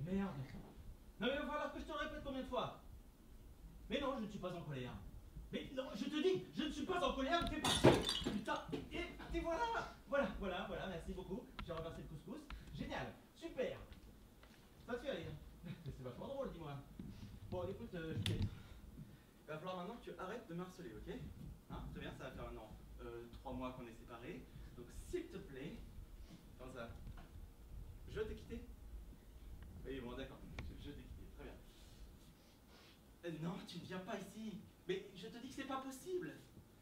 Merde. Non mais il va falloir que je te le répète combien de fois. Mais non, je ne suis pas en colère. Mais non, je te dis, je ne suis pas en colère, ne fais pas chier. Putain, et voilà, merci beaucoup. J'ai renversé le couscous. Génial, super. Ça te fait rire. C'est vachement drôle, dis-moi. Bon, écoute, Juliette, il va falloir maintenant que tu arrêtes de me harceler, ok? Hein, très bien, ça va faire maintenant 3 mois qu'on est séparés. Donc, s'il te plaît, comme ça, je t'ai quitté? Oui, bon, d'accord, je t'ai quitté, très bien. Non, tu ne viens pas ici. Mais je te dis que c'est pas possible.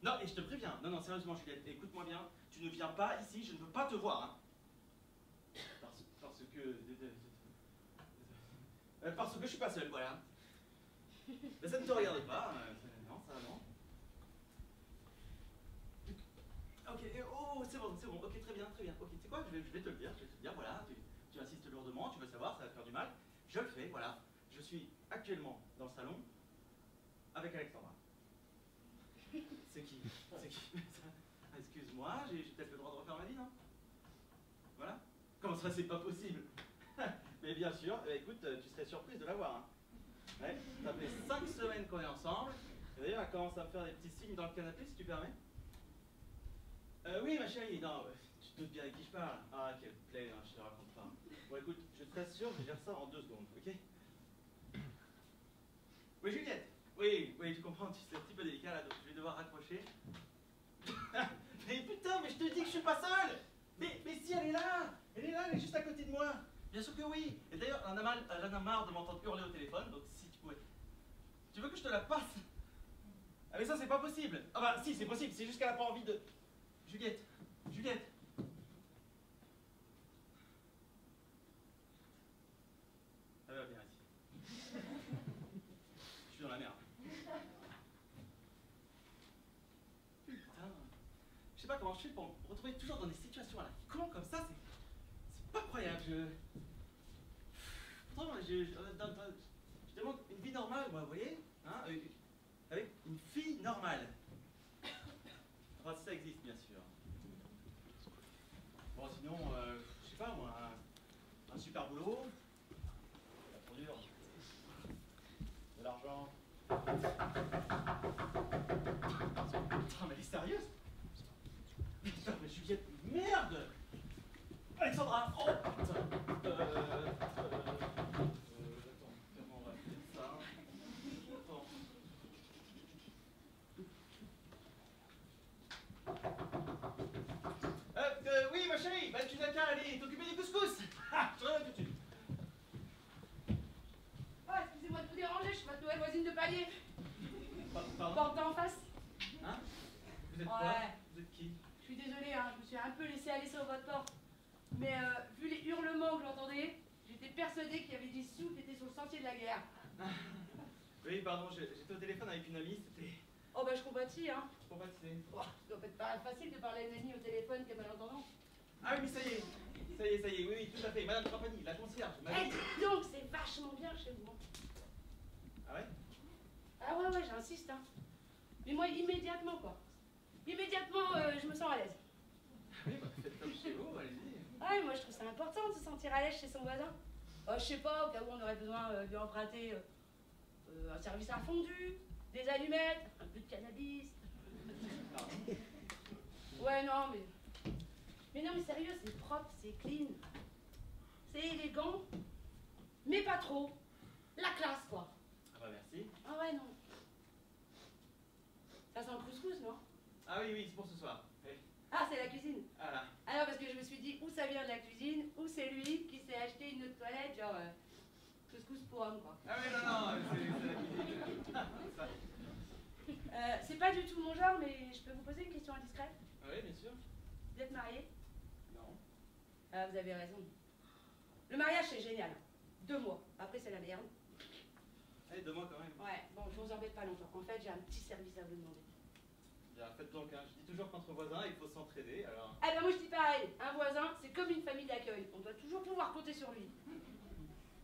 Non, et je te préviens. Non, non, sérieusement, Juliette, écoute-moi bien. Tu ne viens pas ici, je ne veux pas te voir. Hein. Parce que je suis pas seul, voilà. Mais ça ne te regarde pas. Non, ça non. Ok, oh, c'est bon, ok, très bien, très bien. Ok, tu sais quoi, je vais te le dire, voilà, tu insistes lourdement, tu veux savoir, ça va te faire du mal. Je le fais, voilà. Je suis actuellement dans le salon avec Alexandra. C'est qui? C'est qui? Excuse-moi, j'ai peut-être le droit de refaire ma vie, non? Voilà. Comment ça, c'est pas possible? Mais bien sûr, écoute, tu serais surprise de la voir. Hein. Ouais, ça fait 5 semaines qu'on est ensemble. Et d'ailleurs, elle commence à me faire des petits signes dans le canapé, si tu permets. Oui, ma chérie, non, tu te doutes bien avec qui je parle. Ah, quelle plaie, hein, je te raconte pas. Bon, écoute, je t'assure, je vais faire ça en 2 secondes, ok? Oui, Juliette. Oui, tu comprends, c'est un petit peu délicat là, donc je vais devoir raccrocher. Mais putain, mais je te dis que je suis pas seul. Mais si, elle est là, elle est juste à côté de moi. Bien sûr que oui. Et d'ailleurs, elle en a marre de m'entendre hurler au téléphone, donc si tu pouvais... Tu veux que je te la passe? Ah mais ça, c'est pas possible. Ah bah si, c'est possible, c'est juste qu'elle a pas envie de... Juliette, elle va bien ici. Je suis dans la merde. Putain. Je sais pas comment je fais pour me retrouver toujours dans des situations à la con comme ça, c'est pas croyable. Pourtant, je demande une vie normale, moi, vous voyez, hein, avec une fille normale. Enfin, si ça existe, bien sûr. Bon, sinon, je sais pas, moi, un super boulot, pas trop dur, de l'argent. Putain, mais elle est sérieuse? Putain, mais Juliette, merde! Alexandra! Oh, putain! Attends, comment on va faire ça? Attends. Oui, ma chérie, bah, tu n'as qu'à aller t'occuper des couscous. Ah, je reviens tout de suite. Oh, excusez-moi de vous déranger, je suis votre nouvelle voisine de palier. Pardon? Porte d'en face. Hein? Vous êtes quoi? Vous êtes qui? Je suis désolée, hein, je me suis un peu laissée aller sur votre porte. Mais vu les hurlements que j'entendais, j'étais persuadée qu'il y avait des sous qui étaient sur le sentier de la guerre. Oui, pardon, j'étais au téléphone avec une amie, c'était... Oh bah je compatis, hein. Je compatissais. Oh, ça doit pas être facile de parler à une amie au téléphone qui est malentendante. Ah oui, mais ça y est, oui, tout à fait. Madame Trapani, la concierge. Eh, dis donc, c'est vachement bien chez vous. Ah ouais? Ah ouais, j'insiste, hein. Mais moi, immédiatement, quoi. Immédiatement, je me sens à l'aise. Oui, bah faites comme chez vous, allez-y. Ah oui, moi je trouve ça important de se sentir à l'aise chez son voisin. Je sais pas, au cas où on aurait besoin de lui emprunter un service à fondu, des allumettes, un peu de cannabis. Ouais, non, mais non, mais sérieux, c'est propre, c'est clean. C'est élégant, mais pas trop. La classe, quoi. Ah bah merci. Ah ouais, non. Ça sent le couscous, non? Ah oui, c'est pour ce soir. Oui. Ah, c'est la cuisine. Voilà. Alors, parce que je me suis dit, ou ça vient de la cuisine, ou c'est lui qui s'est acheté une autre toilette, genre couscous pour homme, quoi. Ah oui, non, c'est la cuisine. C'est pas du tout mon genre, mais je peux vous poser une question indiscrète? Ah oui, bien sûr. Vous êtes marié? Non. Ah, vous avez raison. Le mariage, c'est génial. 2 mois. Après, c'est la merde. Allez, 2 mois quand même. Ouais, bon, je vous embête pas longtemps. En fait, j'ai un petit service à vous demander. Bien, faites donc, hein. Je dis toujours qu'entre voisins, il faut s'entraider, alors... Ah ben moi, je dis pareil. Un voisin, c'est comme une famille d'accueil. On doit toujours pouvoir compter sur lui.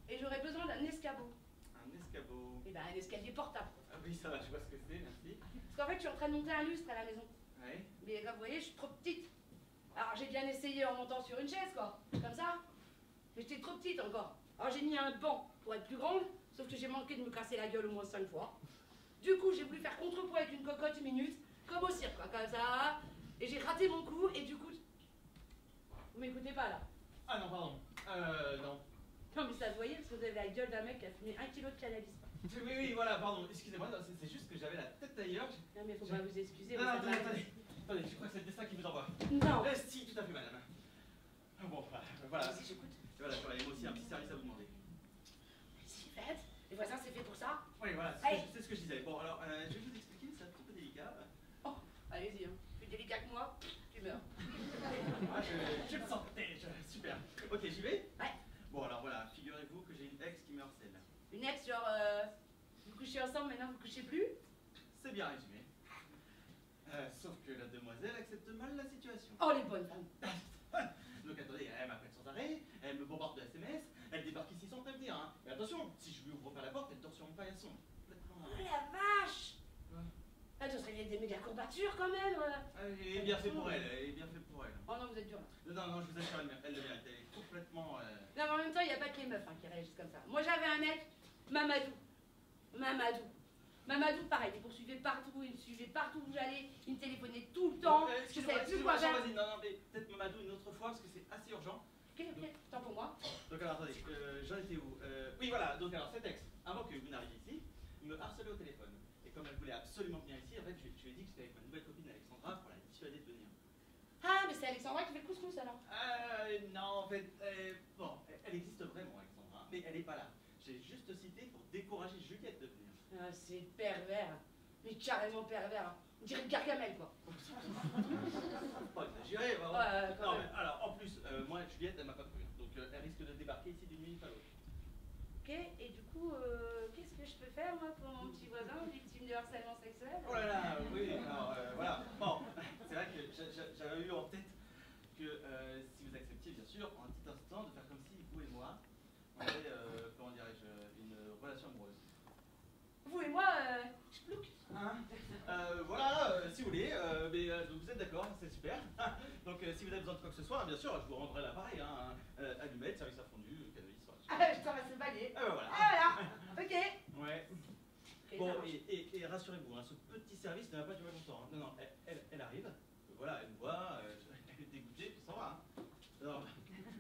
Et j'aurais besoin d'un escabeau. Un escabeau. Eh ben, un escalier portable. Ah oui, ça va, je vois ce que c'est, merci. Parce qu'en fait, je suis en train de monter un lustre à la maison. Oui. Mais comme vous voyez, je suis trop petite. Alors, j'ai bien essayé en montant sur une chaise, quoi. Comme ça. Mais j'étais trop petite encore. Alors j'ai mis un banc pour être plus grande, sauf que j'ai manqué de me casser la gueule au moins 5 fois. Du coup, j'ai voulu faire contrepoids avec une cocotte minute, comme au cirque, quoi, comme ça. Et j'ai raté mon coup, et du coup... Vous m'écoutez pas, là? Ah non, pardon. Non. Non, mais ça se voyait, parce que vous avez la gueule d'un mec qui a fumé 1 kilo de cannabis. Oui, voilà, pardon. Excusez-moi, c'est juste que j'avais la tête ailleurs. Non, mais faut pas vous excuser. Non, attendez, je crois que c'est le destin qui vous envoie. Non. Si, tout à fait, madame. Bon, voilà. Si, j'écoute. Voilà, moi aussi un petit service à vous demander. Si, faites. Les voisins, c'est fait pour ça. Oui, voilà, c'est ce que je disais. Bon, alors, je vais vous expliquer, c'est un petit peu délicat. Oh, allez-y, hein. Plus délicat que moi, tu meurs. Ah, je le sentais, super. Ok, j'y vais? Ouais. Bon, alors voilà, figurez-vous que j'ai une ex qui me harcèle. Une ex, genre, vous couchez ensemble, maintenant vous couchez plus? C'est bien résumé. Sauf que la demoiselle accepte mal la situation. Oh, les bonnes femmes. Donc attendez, elle m'appelle sans arrêt, elle me bombarde de SMS, elle débarque ici sans prévenir. Hein. Et attention, si je lui ouvre pas la porte, elle dort sur mon paillasson. Oh la vache! Elle doit se réveiller des méga courbatures quand même. Elle est bien fait pour elle, elle est bien fait pour elle. Oh non, vous êtes dur là. Non, je vous assure, elle le mérite, elle est complètement... Non, mais en même temps, il n'y a pas que les meufs qui réagissent comme ça. Moi, j'avais un mec, Mamadou, pareil, il me poursuivait partout, il me suivait partout où j'allais, il me téléphonait tout le temps. Je savais plus quoi faire. Vas-y, non, mais peut-être Mamadou une autre fois parce que c'est assez urgent. Ok, tant pour moi. Donc alors, attendez, j'en étais où? Oui, voilà, donc alors cet ex, avant que vous n'arriviez ici, me harcelait au téléphone. Et comme elle voulait absolument venir ici, en fait, je lui ai dit que c'était avec ma nouvelle copine Alexandra pour la dissuader de venir. Ah, mais c'est Alexandra qui fait le couscous alors. Non, en fait, bon, elle existe vraiment, Alexandra, mais elle n'est pas là. J'ai juste cité pour décourager Juliette de venir. Ah, c'est pervers, mais carrément pervers. On dirait Gargamel, quoi. Pas exagéré, vraiment. Non, mais alors, en plus, moi, Juliette, elle m'a pas cru. Donc, elle risque de débarquer ici d'une minute à l'autre. Ok, et du coup, qu'est-ce que je peux faire, moi, pour mon petit voisin, victime de harcèlement sexuel? Oh là là, oui, alors, voilà. Bon, c'est vrai que j'avais eu en tête que si vous acceptiez, bien sûr, en un petit instant, de faire comme si vous et moi, on avait, comment dirais-je, une relation amoureuse. Vous et moi, je plouque. Hein voilà, si vous voulez, mais donc vous êtes d'accord, c'est super. Donc si vous avez besoin de quoi que ce soit, bien sûr, je vous rendrai l'appareil, hein, allumette, service à fondu, cannabis, Ah, je t'en passe le balai. Ah voilà. Ah voilà, ok. Ouais. Okay, bon, et rassurez-vous, hein, ce petit service ne va pas durer longtemps. Hein. Non, elle arrive, voilà, elle nous voit, elle est dégoûtée, puis ça va. Hein. Non.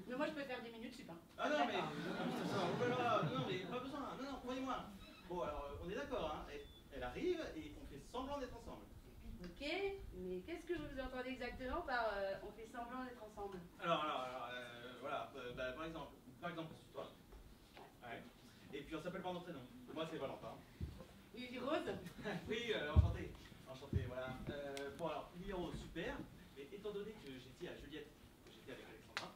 Mais moi je peux faire 10 minutes, super. Ah non, mais non, mais pas besoin, non, croyez-moi. Bon, alors, on est d'accord, hein. Elle arrive et on fait semblant d'être ensemble. Ok, mais qu'est-ce que vous entendez exactement par on fait semblant d'être ensemble? Alors, voilà, par exemple, on se tutoie. Ouais. Et puis on s'appelle par nos prénoms. Moi, c'est Valentin. Oui, Rose. Oui, enchanté. Enchanté, voilà. Bon, alors, numéro super. Mais étant donné que j'ai dit à Juliette que j'étais avec Alexandra,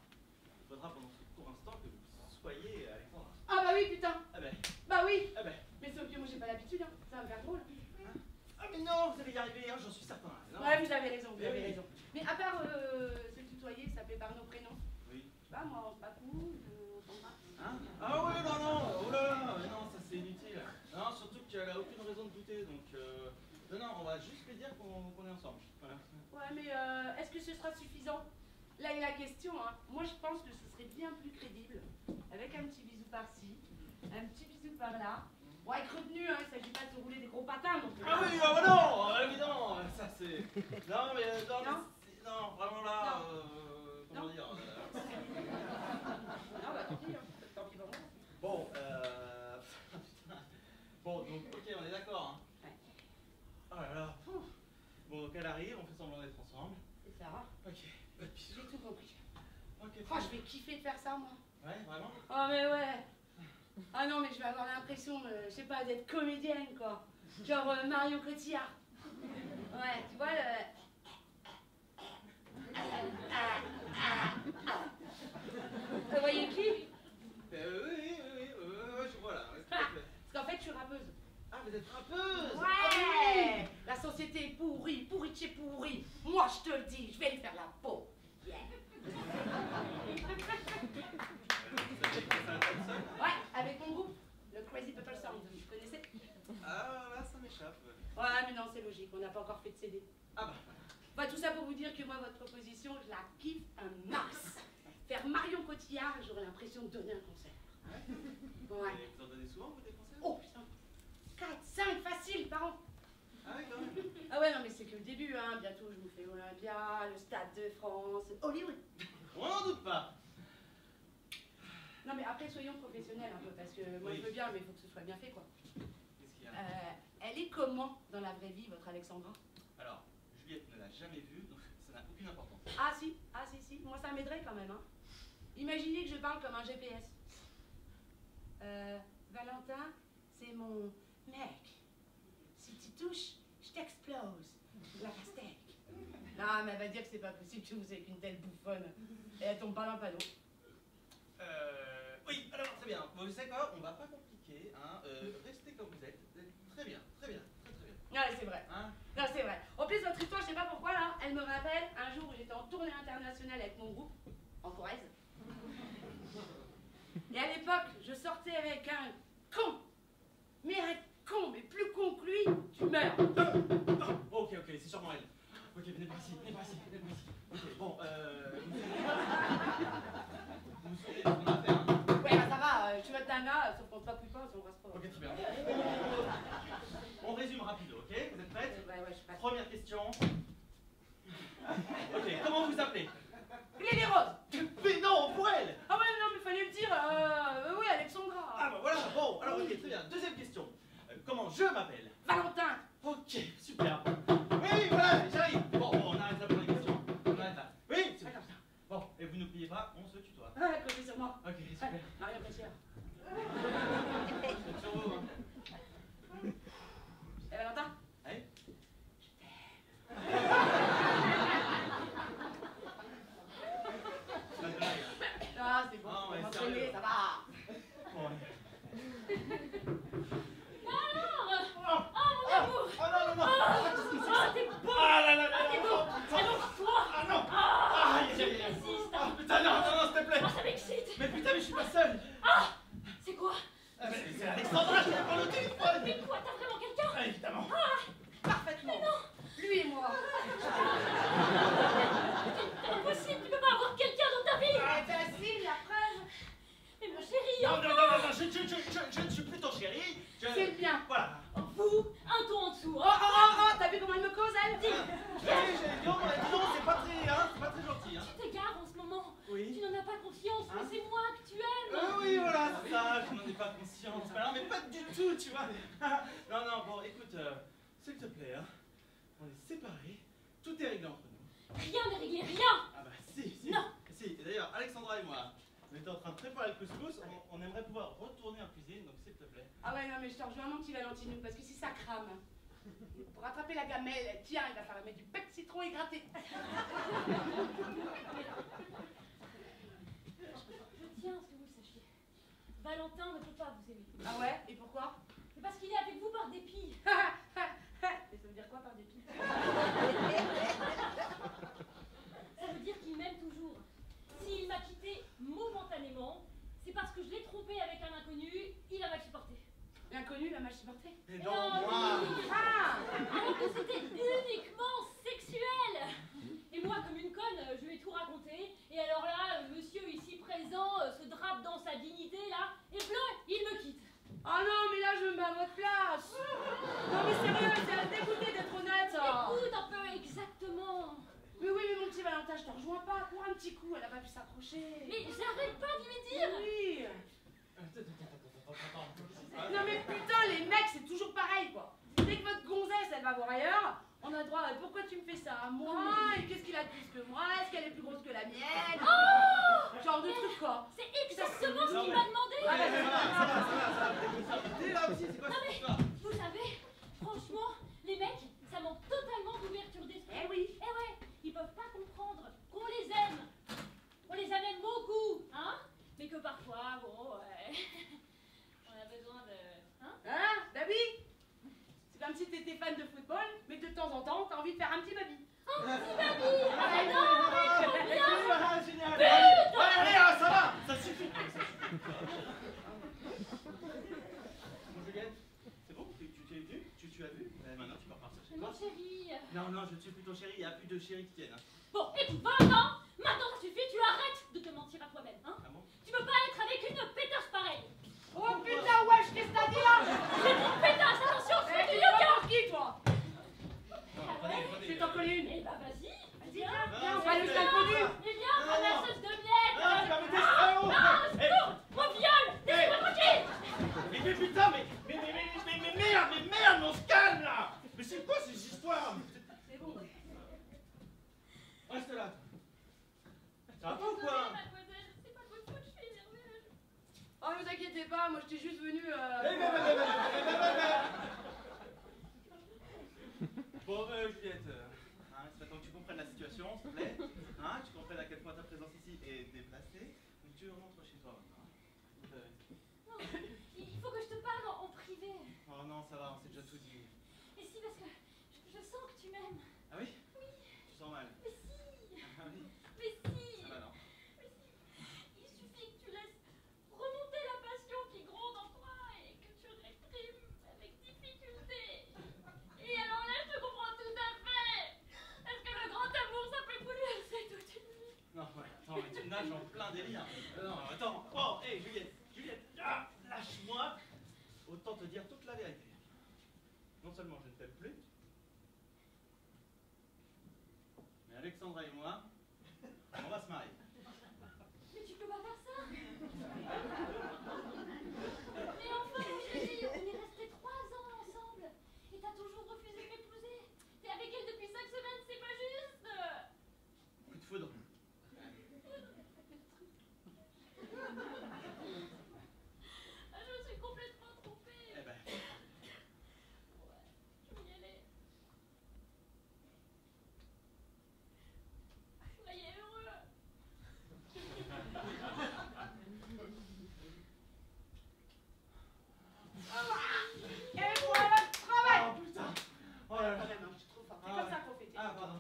il faudra pendant ce court instant que vous soyez Alexandra. Ah bah oui, putain. Ah ben. Bah oui. Ah ben. Mais sauf que moi j'ai pas l'habitude, hein. Ça va me faire drôle. Hein? Ah mais non, vous allez y arriver, hein, j'en suis certain. Non. Ouais, vous avez raison, vous avez raison. Mais à part se tutoyer, s'appeler par nos prénoms. Oui. Je sais pas, moi, on se pas cool, on s'en va. Hein? Ah oui, non, oh là là, mais non, ça c'est inutile. Non, surtout qu'elle a aucune raison de douter, donc non, on va juste lui dire qu'on est ensemble. Voilà. Ouais, mais est-ce que ce sera suffisant? Là, il y a la question, hein. Moi, je pense que ce serait bien plus crédible, avec un petit bisou par-ci, un petit bisou par-là. Bon, avec retenu, hein, il s'agit pas de se rouler des gros patins non plus. Ah oui, ah bah non, évidemment, ça c'est... Non, mais non, vraiment là, comment dire... Non, bah tant pis, hein. Tant pis pour moi. Bon, bon, donc, ok, on est d'accord, hein. Ouais. Oh là là. Bon, donc elle arrive, on fait semblant d'être ensemble. C'est ça. Ok, pas de bisous. J'ai tout compris. Ok. Oh, je vais kiffer de faire ça, moi. Ouais, vraiment? Oh, mais ouais. Ah non, mais je vais avoir l'impression, je sais pas, d'être comédienne, quoi. Genre Marion Cotillard. Ouais, tu vois, Vous voyez qui? Oui, je vois là. Ouais, Parce qu'en fait, je suis rappeuse. ah, vous êtes rappeuse? Ouais. La société est pourrie, pourrie de chez pourrie. Moi, je te le dis, je vais lui faire la peau. Yeah. Ouais, avec mon groupe, le Crazy People Sound, vous connaissez? Ah, là, ça m'échappe. Ouais, mais non, c'est logique, on n'a pas encore fait de CD. Ah bah. Bah, tout ça pour vous dire que moi, votre proposition, je la kiffe un max. Faire Marion Cotillard, j'aurais l'impression de donner un concert. Ouais. Et vous en donnez souvent, vous dépensez? Oh putain, 4, 5 facile par an. Ah oui, quand même. Ah ouais, non, mais c'est que le début, hein. Bientôt, je vous fais Olympia, le Stade de France, Hollywood. On n'en doute pas. Non, mais après, soyons professionnels un peu, parce que moi, Oui. je veux bien, mais il faut que ce soit bien fait, quoi. Qu'est-ce qu'il y a? Elle est comment dans la vraie vie, votre Alexandra? Alors, Juliette ne l'a jamais vue, donc ça n'a aucune importance. Ah si, moi ça m'aiderait quand même, hein. Imaginez que je parle comme un GPS. Valentin, c'est mon mec. Si tu touches, je t'explose. La pastèque. Non, mais elle va dire que c'est pas possible que vous ayez qu'une telle bouffonne. Et elle tombe pas dans le panneau. Oui, alors très bien. Vous savez quoi? On va pas compliquer, hein. Restez comme vous êtes. Très bien, très bien, très très bien. Ouais, c'est vrai. Hein? Non, c'est vrai. En plus, votre histoire, je sais pas pourquoi, là, elle me rappelle un jour où j'étais en tournée internationale avec mon groupe, en Corrèze. Et à l'époque, je sortais avec un con. Mais un con, mais plus con que lui, tu meurs. Ok, c'est sûrement elle. Ok, venez par ici, venez par ici, venez par ici. Ok, bon, vous vous souvenez de ce qu'on a fait, hein? Ouais, bah ça va, tu vas te tanga, sauf qu'on te plus pas, si on reste pas. Ok, très bien. On résume rapido, ok? Vous êtes prêtes? Ouais, je suis pas. Première question. Ok, comment vous appelez? Lily Rose. Mais non, pour elle! Ah ouais, non, mais fallait le dire, oui, Alexandra. Ah bah voilà, bon, alors ok, très bien. Deuxième question. Comment je m'appelle? Valentin. Ok, super. Oui, voilà, j'arrive. Bon, on arrête là pour les questions. On arrête là. Oui, c'est comme ça. Bon, et vous n'oubliez pas, on se tutoie. Ah, comptez sur moi. Ok, super. Maria Précieux. Je compte sur vous, hein. Et Valentin? Allez. Ah, c'est bon, Ah, ouais, m'entraîner, sérieux. ça va. Bon, allez. Alors oh mon amour. Oh non, non, non. Oh, t'es beau. Ah là là là Ah, t'es là, beau. non. Alors toi. Ah non. Ah, Aïe, tu aïe, aïe. résistes. Ah putain, non, non, non, s'il te plaît. Ah, ça m'excite. Mais putain, mais je suis pas seul. Ah, c'est quoi? Ah, mais c'est Alexandra, je vais prendre le téléphone. Mais quoi, t'as vraiment quelqu'un? Ah, évidemment. Parfaitement. Lui et moi. C'est impossible, tu peux pas avoir quelqu'un dans ta vie. Eh ben si, la preuve. Mais mon chéri, Non, enfin. non, non, non, je ne suis plus ton chéri. C'est bien. Voilà. Vous, un ton en dessous. Oh, t'as vu comment elle me cause, elle? Oui, j'ai dit, on a dit non, c'est pas très gentil, hein. Tu t'égares en ce moment. Oui. Tu n'en as pas confiance, Hein? mais c'est moi que tu aimes. Oui, voilà, c'est ça, je n'en ai pas conscience. Mais non, mais pas du tout, tu vois. Non, non, bon, écoute, s'il te plaît, hein, on est séparés, tout est réglé entre nous. Rien n'est réglé, rien. Ah bah si. Non. Si, et d'ailleurs, Alexandra et moi, on était en train de préparer le couscous, on aimerait pouvoir retourner en cuisine, donc s'il te plaît. Ah ouais, non, mais je te rejoins, mon petit Valentinou, parce que si ça crame, pour rattraper la gamelle, tiens, il va falloir mettre du pet de citron égraté. Je tiens à ce que vous le sachiez. Valentin ne peut pas vous aimer. Ah ouais? Et pourquoi? C'est parce qu'il est avec vous par dépit. Et ça veut dire quoi par dépit? Ça veut dire qu'il m'aime toujours. S'il m'a quitté momentanément, c'est parce que je l'ai trompé avec un inconnu, il a mal supporté. L'inconnu l'a mal supporté? Et Oh, non, moi. oui. Ah! Alors que c'était uniquement sexuel. Et moi, comme une conne, je lui ai tout raconté. Et alors là, monsieur ici présent se drape dans sa dignité, là, et blanc, il me quitte. Oh non, mais là, je me mets à votre place! Non, mais sérieux, c'est dégoûté d'être honnête! Écoute un peu exactement. Mais oui, mais mon petit Valentin, je te rejoins pas. Pour un petit coup, elle a pas pu s'approcher. Mais j'arrête pas de lui dire. Oui! Attends. Non, mais putain, les mecs, c'est toujours pareil, quoi. Dès que votre gonzesse, elle va voir ailleurs, on a droit à pourquoi tu me fais ça à moi? Et qu'est-ce qu'il a de plus que moi? Est-ce qu'elle est plus grosse que la mienne? Oh, Genre de truc, quoi. c'est exactement ce Non, qu'il mais- m'a demandé. Ah, bah, ça va. T'es là aussi, c'est quoi Non, cette mais- histoire? Vous savez, franchement, les mecs, ça manque totalement d'ouverture d'esprit. Eh oui. Eh ouais, ils peuvent pas comprendre qu'on les aime. On les aime beaucoup, hein? Mais que parfois, bon, ouais, on a besoin de... Hein? Hein? Bah oui! C'est comme si t'étais fan de football, mais que de temps en temps, t'as envie de faire un petit baby. Oh, petit baby! Ah non, mais trop bien! Ah, génial. Putain. Allez, ça va. Ça suffit. Bon, Juliette, c'est bon? Tu es venu? Tu as vu? Maintenant, tu peux repartir chez Mais toi. mon chéri... Non, non, je ne suis plus ton chéri, il n'y a plus de chéri qui tienne. Hein. Bon, écoute, Valentin, maintenant ça suffit, tu arrêtes de te mentir à toi-même, hein? Ah bon? Tu peux pas être avec une pétasse pareille. t'inquiétez pas, moi j'étais juste venue. Bon, Juliette, c'est maintenant que tu comprennes la situation, s'il te plaît. Hein, tu comprennes à quel point ta présence ici est déplacée. Donc tu rentres chez toi maintenant. Non, il faut que je te parle en privé. Oh non, ça va, on s'est déjà tout dit. Et si, parce que je sens que tu m'aimes. Ah oui? Oui. Tu sens mal? Mais si. Ah oui? Mais si. Ah bah non. Mais si. Il suffit que tu laisses remonter la passion qui gronde en toi et que tu réprimes avec difficulté. Et alors là, je te comprends tout à fait. Est-ce que le grand amour, ça peut bouleverser toute une vie? Non, ouais, attends, mais tu nages en plein délire. Non, attends. Oh, hé, Juliette, ah, lâche-moi. Autant te dire toute la vérité. Non seulement je ne t'aime plus, mais Alexandra et moi, on va se marier. Mais tu peux pas faire ça. Mais enfin, mon chéri, on est restés 3 ans ensemble. Et t'as toujours refusé de m'épouser. T'es avec elle depuis 5 semaines, c'est pas juste. Coup de foudre. Ah, je me suis complètement trompée. Eh ben, Ouais, je vais y aller. Soyez heureux. Et voilà le travail. oh putain. Oh là là. Quand même, hein, je trouve fort. C'est Ah comme ouais. ça qu'on fait. Ah, pardon.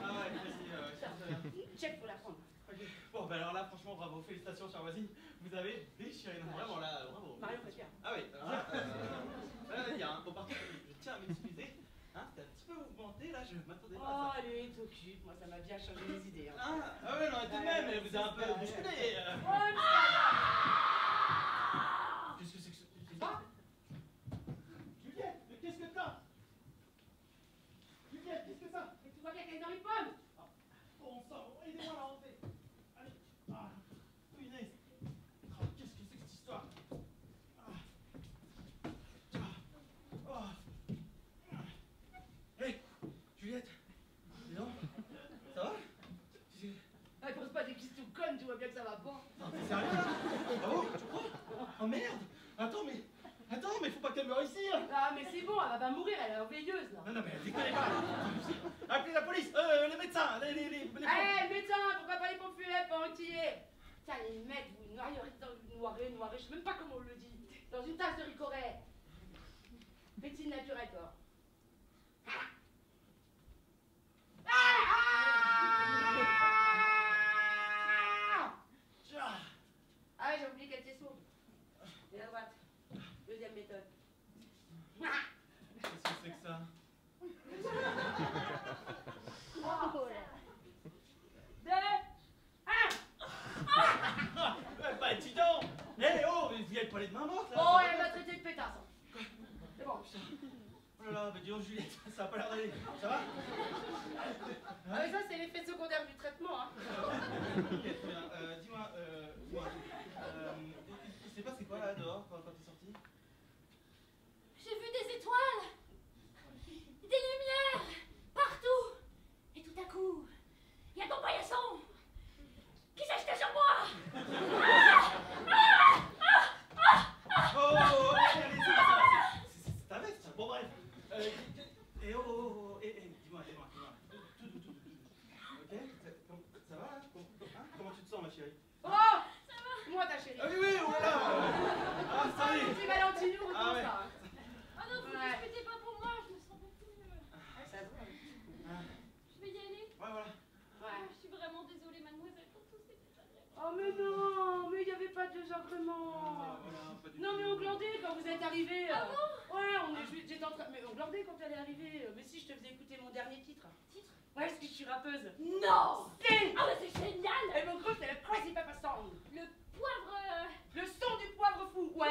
Ah ouais, merci. Check pour la prendre. Ok. Bon, bah alors là, franchement, bravo. Félicitations, chère voisine. Vous avez déchiré. Non, vraiment, là, bravo. Mario préfère. Ah oui, alors là, il y a un bon, par contre, je tiens à m'excuser. Hein, c'était un petit peu mouvementé, là, je m'attendais pas Oh, à ça. allez, t'occupe. Moi, ça m'a bien changé les idées. Hein. Ah ouais, non, tout de même, elle vous a un peu bousculé. Oh, mais Qu'est-ce que c'est que ce... Ah Juliette, mais qu'est-ce que t'as? Juliette, qu'est-ce que ça? tu vois quelqu'un dans les pommes? Bon sang, aidez-moi à la rentrer. Allez. Ah, punaise. Oh, qu'est-ce que c'est que cette histoire? Hé, Juliette. Dis donc. Ça va? Ah, pose pas des questions connes, tu vois bien que ça va pas. Non, t'es sérieux là? Ah bon, tu crois? Oh merde. Attends, mais faut pas qu'elle meure ici. Hein. Ah, mais c'est bon, elle va pas mourir, elle est veilleuse là. Non, mais déconnez pas. Appelez la police, les médecins, les Eh, médecin, pourquoi pas les pompiers, pas entiers? Tiens, ils mettent, vous noirer, je sais même pas comment on le dit, dans une tasse de ricoré. Médecine naturelle, quoi. Ah ouais, j'ai oublié qu'elle était sourde. Et à droite. Deuxième méthode. Qu'est-ce que c'est que ça? Bah dis donc. Eh oh, mais vous y avez pas les mains mortes là? Oh, elle m'a traité de pétasse. C'est bon. Oh là là, bah dis donc Juliette, ça a pas l'air d'aller. Ça va? Ah mais ça, c'est l'effet secondaire du traitement, hein. Ok, très bien. Dis-moi, il s'est passé quoi là dehors quand t'es sorti? J'ai vu des étoiles. Des lumières. Partout. Et tout à coup, il y a ton paillasson qui s'est jeté sur moi. Oh, allez, c'est ta veste. Bon bref. Dis-moi. Tout. Ok? Ça va là? Comment tu te sens ma chérie? Oh, moi ta chérie. Ah oui, oh là là. Ah, ça y est. C'est Valentino, ou Ah ouais. ça. Ah non, vous Ouais. disputez pas pour moi, je me sens beaucoup mieux. Ça se voit. Je vais y aller. Ouais, voilà. Ouais. Je suis vraiment désolée, mademoiselle, pour tout ces désagréments. Oh mais non, mais il n'y avait pas de désagrément. Voilà, pas du Non tout. mais on glandait quand vous êtes arrivés. Ah bon? Ouais, j'étais en train... Mais on glandait quand elle est arrivée. Mais si, je te faisais écouter mon dernier titre. Titre? Ouais, parce que je suis rappeuse. Non! C'est... Ah mais c'est génial! Et mon groupe, c'est le Crazy Pepper Song. Le poivre... Le son du poivre fou. Ouais.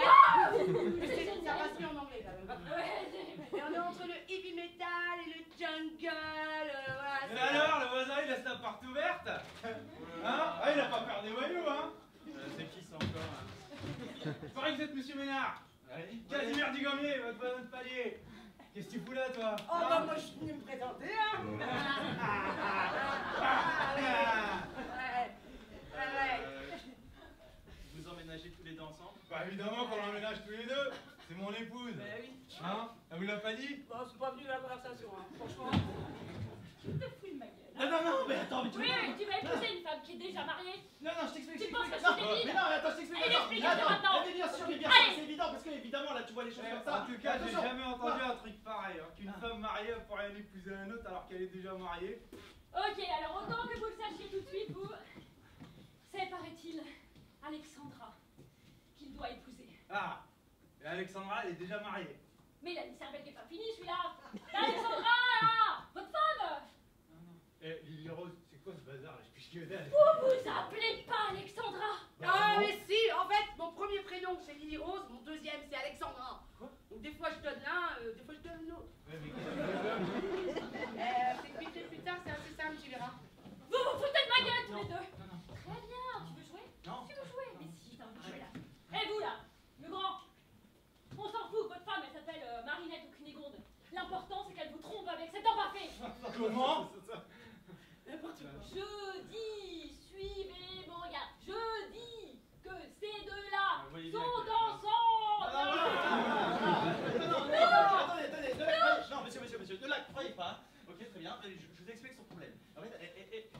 Mais C'est ça génial. passe mieux en anglais quand même. Ouais, Et on est entre le heavy metal et le jungle. Voilà. Et alors, le voisin il laisse la porte ouverte? Hein? Ah, il a pas peur des voyous, hein? C'est qui ça encore? Il paraît que vous êtes monsieur Ménard. Allez. Casimir Dugommier, votre voisin de palier. Qu'est-ce que tu fous là, toi? Oh bah moi je suis venue me présenter hein. Ouais. Vous emménagez tous les deux ensemble? Bah Bah évidemment qu'on l'emménage tous les deux. C'est mon épouse. Bah oui. Hein? Elle vous l'a pas dit? Bon, c'est pas venu de la conversation, hein. Franchement. Tu te fous de ma gueule. Non, mais attends, mais tu Oui, tu vas épouser une femme qui est déjà mariée. Non, je t'explique. Tu penses que je Non, suis débile? mais non, attends, je t'explique. Allez, Attends, explique-moi attends. maintenant. Mais bien sûr, Allez. c'est évident, parce que évidemment, là, tu vois les choses comme ça. En tout cas, j'ai Attention. jamais entendu un truc pareil. Hein, qu'une femme mariée pourrait aller épouser un autre alors qu'elle est déjà mariée. Ok, alors autant que vous le sachiez tout de suite, vous. C'est, paraît-il, Alexandra qu'il doit épouser. Ah, et Alexandra, elle est déjà mariée. Mais il a une cervelle qui est pas finie, celui-là. Alexandra, là, votre femme. Eh, Lily Rose, c'est quoi ce bazar là? Je piche que dalle. Vous vous appelez pas Alexandra. Ah, mais si, en fait, mon premier prénom c'est Lily Rose, mon deuxième c'est Alexandra. Quoi? Donc des fois je donne l'un, des fois je donne l'autre. Ouais, mais qu'est-ce que T'expliquerai plus tard, c'est assez simple, tu verras. Vous vous foutez de ma gueule tous les deux. Non. Très bien, tu veux jouer? Non. Tu veux jouer? Mais si, t'as envie de jouer là. Et vous là, le grand. On s'en fout, votre femme elle s'appelle Marinette ou Cunégonde. L'important c'est qu'elle vous trompe avec cet empaffé. Comment? N'importe quoi. Je dis, suivez mon regard. Je dis que ces deux-là sont ensemble. Attendez, non, monsieur, ne la croyez pas. Ok, très bien, je vous explique son problème. En fait,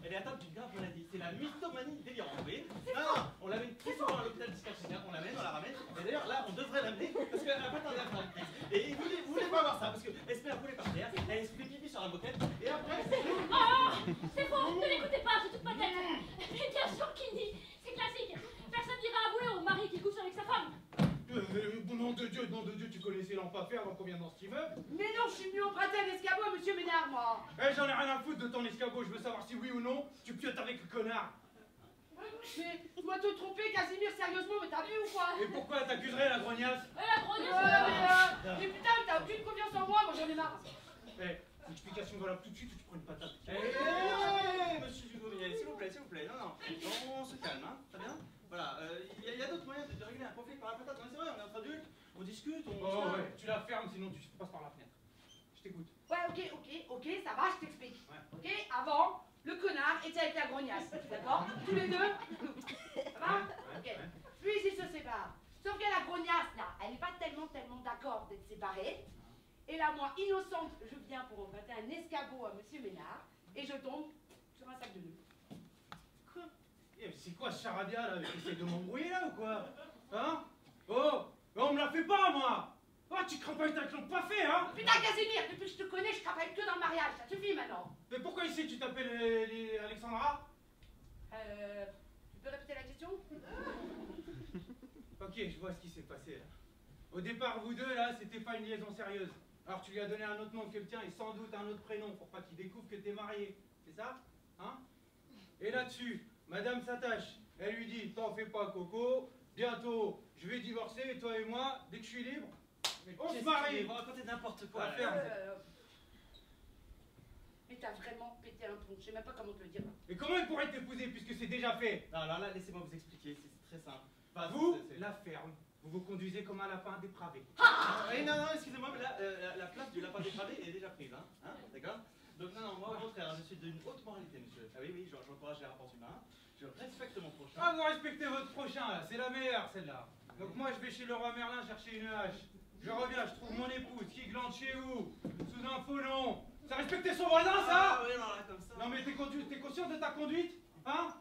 elle est atteinte d'une grave maladie, c'est la mythomanie délirante, vous voyez? Non, on l'amène très souvent à l'hôpital psychiatrique, on l'amène, on la ramène, et d'ailleurs là, on devrait l'amener, parce qu'elle a pas tardé à faire une crise. Et vous voulez pas voir ça, parce qu'elle se met à rouler par terre, elle se fait pipi sur la moquette, et après... Oh, c'est bon, ne l'écoutez pas, c'est toute ma tête. Mais bien sûr qu'il dit, c'est classique. Personne n'ira avouer au mari qui couche avec sa femme. Nom de Dieu, tu connaissais l'empaffé avant qu'on vienne dans cet immeuble? Mais non, je suis venu emprunter un escabeau à monsieur Ménard, moi. Eh, j'en ai rien à foutre de ton escabeau, je veux savoir si oui ou non tu piotes avec le connard. Mais tu dois te tromper, Casimir, sérieusement, mais t'as vu ou quoi? Et pourquoi t'accuserais la grognasse? La grognasse, Mais putain, t'as aucune confiance en moi j'en ai marre. Eh, explication valable tout de suite ou tu prends une patate? Monsieur Dugommier, s'il vous plaît, non, on se calme, hein, très bien? Voilà, il y a d'autres moyens de régler un conflit par la patate, non, c'est vrai, on est entre adultes, on discute, on... Oh ouais, tu la fermes sinon tu passes par la fenêtre. Je t'écoute. Ouais, ok, ça va, je t'explique. Ouais. Ok, avant, le connard était avec la grognasse, d'accord? Tous les deux. Ça va? Ok. Puis ils se séparent. Sauf que la grognasse, là, elle n'est pas tellement d'accord d'être séparée. Et là, moi, innocente, je viens pour emprunter un escabeau à monsieur Ménard, et je tombe sur un sac de nœuds. Quoi? Eh, mais c'est quoi ce charabia là? Tu essayes de m'embrouiller là ou quoi? Hein? Oh! Mais on me la fait pas moi! Oh, tu crapailles avec l'empaffé, hein? Putain, Casimir, depuis que je te connais, je travaille que dans le mariage, ça suffit maintenant. Mais pourquoi ici tu t'appelles Alexandra? Tu peux répéter la question? Ok, je vois ce qui s'est passé là. Au départ, vous deux là, c'était pas une liaison sérieuse. Alors tu lui as donné un autre nom que le tien et sans doute un autre prénom pour pas qu'il découvre que t'es marié. C'est ça? Hein? Et là-dessus, madame s'attache. Elle lui dit, t'en fais pas Coco, bientôt je vais divorcer, toi et moi, dès que je suis libre, on se marie. Vous racontez n'importe quoi. La ferme. Mais t'as vraiment pété un plomb, je sais même pas comment te le dire. Et comment il pourrait t'épouser puisque c'est déjà fait? Non, alors là, laissez-moi vous expliquer, c'est très simple. Enfin, Vous, c'est- la ferme, vous vous conduisez comme un lapin dépravé. Non, excusez-moi, mais là, la place du lapin dépravé est déjà prise, hein, d'accord? Donc non, moi au contraire, je suis d'une haute moralité, monsieur. Ah oui, j'encourage les rapports humains, je respecte mon prochain. Ah, vous respectez votre prochain là, c'est la meilleure celle-là. Donc moi je vais chez le roi Merlin chercher une hache. Je reviens, je trouve mon épouse qui glande chez vous, sous un faux nom. Ça respectait son voisin ça? Ah oui, non, là, comme ça. Non mais t'es conscient de ta conduite? Hein?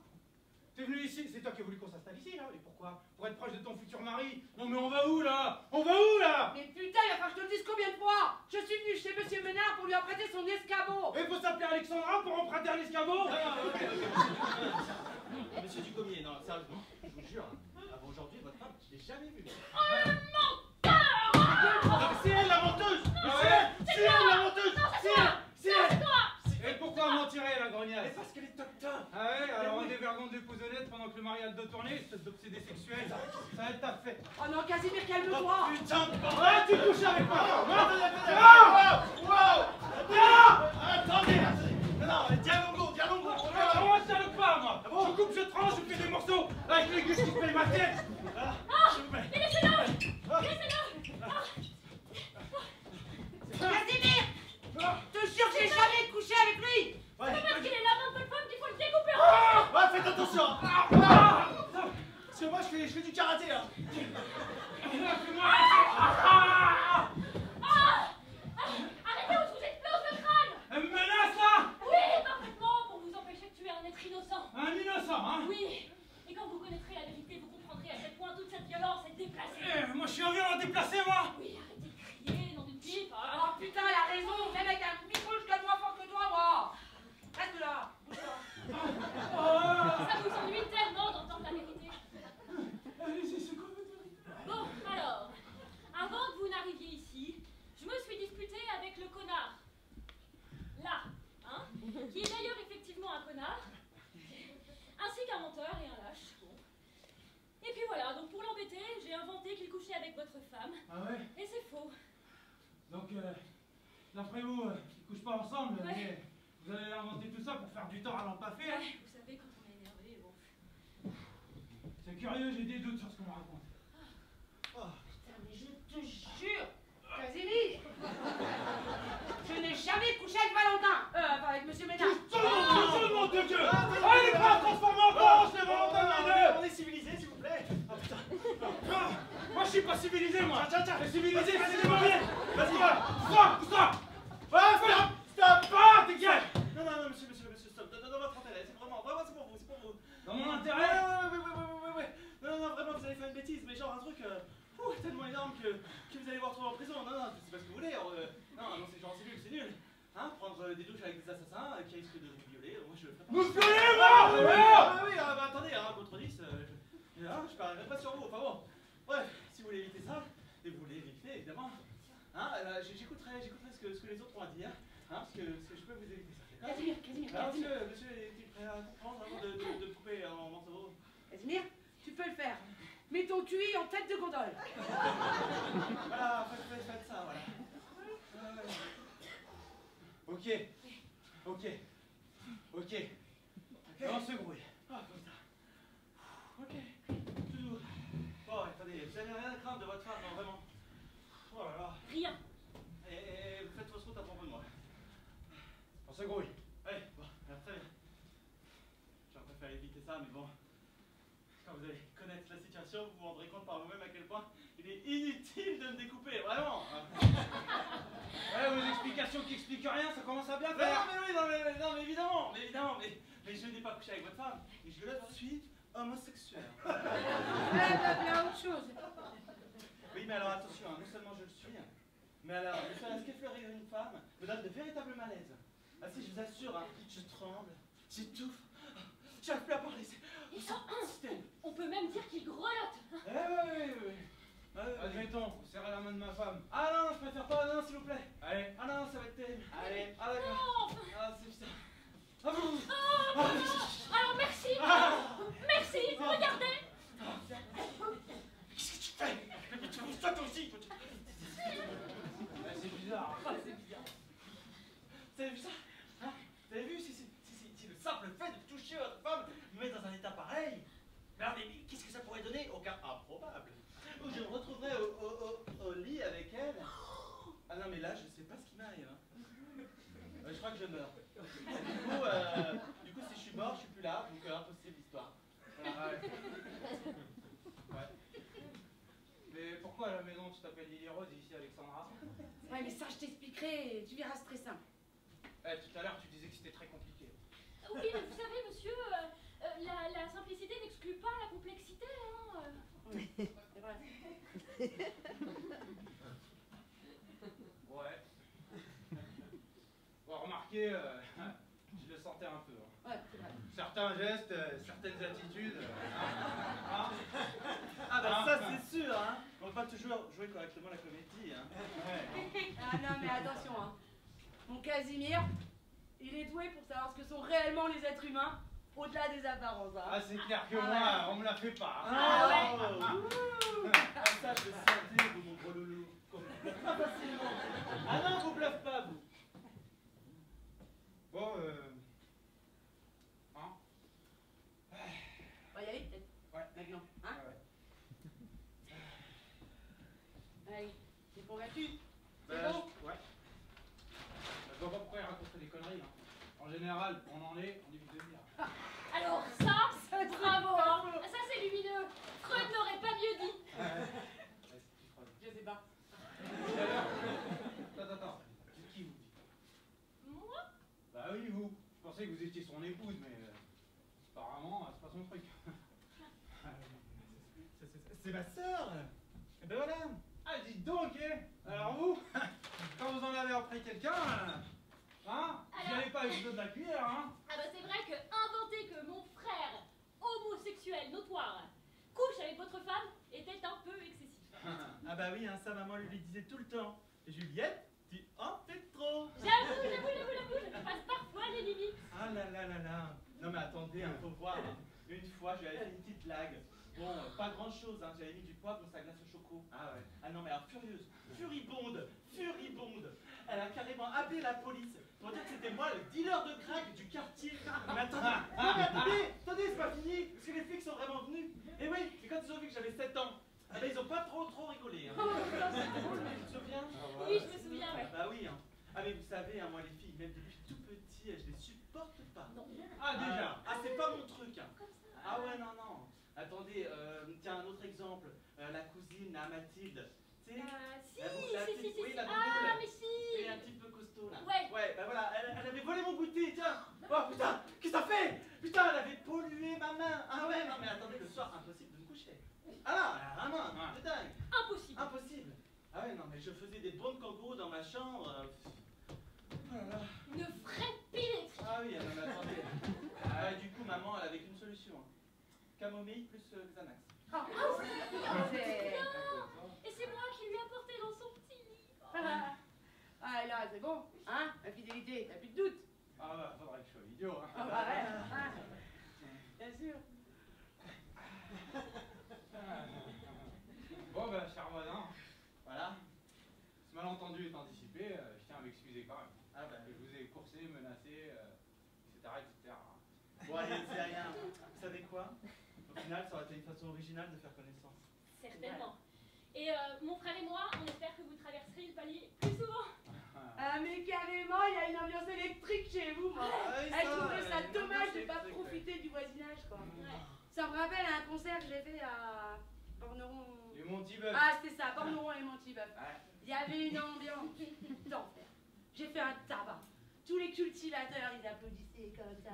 T'es venu ici, c'est toi qui as voulu qu'on s'installe ici là? Et pourquoi? Pour être proche de ton futur mari? Non mais on va où là? On va où là? Mais putain, il va falloir que je te le dise combien de fois? Je suis venu chez monsieur Ménard pour lui emprunter son escabeau. Et faut s'appeler Alexandra pour emprunter un escabeau? Monsieur Dugommier, non, sérieusement, je vous jure, hein, avant aujourd'hui, votre femme, je l'ai jamais vue. Oh, le menteur! Non, mais c'est elle la menteuse! C'est elle la menteuse! C'est elle! Toi! Et pourquoi mentirait la Mais grognasse? parce qu'elle est docteur! Ah ouais, alors on dévergonde d'épouse honnête pendant que le mari a le dos tourné, espèce d'obsédé sexuel. Ça va être ta fête. Oh non, Casimir, calme-toi. Oh putain de bordel! Ouais, tu couches avec moi! Attendez! Non, dialogo! Moi, ça le pas, moi! Je coupe, je tranche, je fais des morceaux avec les gus qui se payent ma tête! S'il vous plaît! Mais laissez-le! Laissez-le! Casimir, je te jure que j'ai jamais couché avec lui. Ouais, C'est parce qu'il est l'amant de votre femme qu'il faut le découper en ouais, faites attention! Parce que moi, je fais du karaté, là! moi je suis un violent déplacé, moi. Oui, arrêtez de crier, nom d'une pipe. Oh putain, elle a raison, même avec un micro, je gagne moins fort que toi, moi. Reste là, bouge-toi. Ça vous ennuie tellement d'entendre la vérité. Allez-y, c'est quoi votre vérité? Bon, alors, avant que vous n'arriviez ici, je me suis disputée avec le connard. Là, hein, qui est d'ailleurs effectivement un connard, ainsi qu'un menteur et un lâche. Bon. Et puis voilà, donc pour l'embêter, j'ai inventé qu'il couchait avec votre femme. Ah ouais? Et c'est faux. Donc, d'après vous, ils couchent pas ensemble, Ouais. mais vous allez inventer tout ça pour faire du tort à l'empaffé, hein? Ouais, vous savez, quand on est énervé, bon. C'est curieux, j'ai des doutes sur ce qu'on me raconte. Oh putain, mais je te jure, Casimir, je n'ai jamais couché avec Valentin. Enfin, avec Monsieur Ménard. Tout le monde de Dieu! Allez, pas transformer en porc, c'est Valentin! On est civilisés, s'il vous plaît. Oh putain. Moi je suis pas civilisé, moi! Tiens. Les civilisés, c'est des Vas-y, mauvais! vas-y, Stop! Stop. Ah, dégage! Non, monsieur, stop. Dans votre intérêt, c'est vraiment, c'est pour vous. Dans mon intérêt? Ouais. Non, vraiment, vous allez faire une bêtise, mais genre un truc tellement énorme que vous allez vous retrouver en prison. Non, c'est pas ce que vous voulez. Non, c'est genre, c'est nul. Hein, prendre des douches avec des assassins qui risquent de vous violer. Moi, je le ferai pas. Vous violez, moi! Oui, attendez, contre 10, je parlerai pas sur vous. Enfin bon, bref, si vous voulez éviter ça, et vous voulez éviter, évidemment, j'écouterai ce que les autres ont à dire, parce que je peux vous éviter ça. Casimir. Alors, monsieur est-il prêt à comprendre avant de couper en morceaux? Casimir, tu peux le faire. Mets ton QI en tête de gondole. Voilà, faites ça, voilà. Ok. On se grouille. Ah, putain. Ok. Tout. Bon, attendez, vous avez rien à craindre de votre femme, non, vraiment. Oh là là. Rien. Et vous faites fausse route à propos de moi. On se grouille. Allez, bon, alors, très bien. J'aurais préféré éviter ça, mais bon. Quand vous allez connaître la situation, vous vous rendrez compte par vous-même à quel point il est inutile de me découper, vraiment. Ouais, vos explications qui expliquent rien, ça commence à bien faire. Non, mais évidemment, mais je n'ai pas couché avec votre femme, et je le suis homosexuel. Bien autre chose. Oui, mais alors attention, non seulement je le suis, mais alors, ne serait-ce qu'effleurer une femme me donne de véritables malaises. Ah si, je vous assure, je tremble, j'étouffe, j'arrive plus à parler, c'est terrible. On peut même dire qu'il grelotte. Oui. Admettons, vous serrez la main de ma femme. Ah non, je préfère pas, non, s'il vous plaît. Allez. Ah non, ça va être terrible. Allez. Ah d'accord. Non. Ah, c'est putain. Alors merci. Merci. Regardez. Qu'est-ce que tu fais? Mais tu bouges toi aussi. C'est bizarre. Vous avez vu ça? Vous avez vu si le simple fait de toucher votre femme me met dans un état pareil? Mais alors, mais qu'est-ce que ça pourrait donner? Au cas improbable où je me retrouverais au lit avec elle. Ah non, mais là, je sais pas ce qui m'arrive. Je crois que je meurs. Du coup, si je suis mort, je suis plus là, donc impossible l'histoire. Voilà. Ouais. Mais pourquoi à la maison tu t'appelles Lily Rose et ici Alexandra? Ouais, mais ça, je t'expliquerai, tu verras, c'est très simple. Tout à l'heure tu disais que c'était très compliqué. Oui, mais vous savez, monsieur, la simplicité n'exclut pas la complexité, hein. C'est vrai. Ouais. Bon, remarquez, je le sentais un peu. Ouais, c'est vrai. Certains gestes, certaines attitudes. Ah bah ça c'est sûr, on va pas toujours jouer correctement la comédie, Ouais. Ah non, mais attention, Mon Casimir, il est doué pour savoir ce que sont réellement les êtres humains, au-delin des apparences, Ah, c'est clair que moi, on me la fait pas. Ah ouais. Ah ça je le sentais, vous mon gros loulou. Pas facilement. Ah non, vous bluffez pas, vous. Bon, On va y aller, peut-être. Ouais. Maintenant, Ouais. Allez, t'es convaincu? C'est Bah, bon? ouais. Je vois pas pourquoi il raconterait des conneries. En général, on en est, on évite de dire. Alors ça, bravo, hein. Ça c'est lumineux. Freud n'aurait pas mieux dit. Je sais pas. Attends. C'est qui vous dit? Moi? Bah oui, vous. Je pensais que vous étiez son épouse, mais apparemment, c'est pas son truc. C'est ma sœur. Et ben voilà. Ah, dites donc, alors vous, quand vous en avez appris quelqu'un, hein, vous n'allez pas avec le dos de la cuillère, hein. Ah bah c'est vrai que inventer que mon frère, homosexuel notoire, couche avec votre femme était un peu excessif. Ah bah oui, hein, ça maman lui disait tout le temps. Juliette, tu en fais trop. J'avoue, je dépasse parfois les limites. Ah là là là là. Non mais attendez, hein, faut voir. Hein. Une fois, j'avais fait une petite blague. Bon, pas grand chose, hein. J'avais mis du poivre dans sa glace au choco. Ah ouais. Ah non mais alors furieuse, furibonde. Elle a carrément appelé la police pour dire que c'était moi le dealer de crack du quartier. Mais attendez, c'est pas fini, parce que les flics sont vraiment venus. Et oui, et quand ils ont vu que j'avais 7 ans, ah ben ils ont pas trop rigolé. Hein. Tu te souviens? Oui, je me souviens, ouais. Bah oui, hein. Ah mais vous savez, hein, moi les filles, même depuis tout petit, je les supporte pas. Non. Ah, déjà. Ah c'est pas mon truc. Hein. Ah ouais, non. Attendez, tiens un autre exemple. La cousine, la Mathilde. Tu sais, Si, oui, la ah, doudoune. mais si. Elle est un petit peu costaud là. Ouais. Bah voilà, elle avait volé mon goûter, tiens. Oh putain, qu'est-ce que ça fait? Putain, elle avait pollué ma main. Ah ouais, non mais attendez, le soir, impossible de me coucher. Ah là, vraiment, c'est dingue. Impossible. Ah ouais, non mais je faisais des bonds de kangourou dans ma chambre. Oh là là. Une vraie pilette. Ah oui, non mais attendez. Ah, du coup, maman, elle avait qu'une solution. Camomille plus Xanax. Et c'est moi qui lui ai apporté dans son petit livre. Ah là, c'est bon, hein? La fidélité, t'as plus de doute. Ah bah, faudrait que je sois idiot, hein. Ah bah ouais, bien sûr. Bon bah, cher voisin, voilà. Ce malentendu étant dissipé, je tiens à m'excuser quand même. Ah bah, Je vous ai coursé, menacé, etc. bon allez, c'est rien. Vous savez quoi? Au final, ça aurait été une façon originale de faire connaissance. Certainement. Et mon frère et moi, on espère que vous traverserez le palier plus souvent. Ah mais carrément, il y a une ambiance électrique chez vous, moi. Elle trouvait ça dommage de pas profiter du voisinage, quoi. Ouais. Ça me rappelle un concert que j'ai fait à Borneron. Les Monty-Buff. Ah, c'était ça, Borneron et Monty-Buff. Ouais. Il y avait une ambiance d'enfer. J'ai fait un tabac. Tous les cultivateurs, ils applaudissaient comme ça.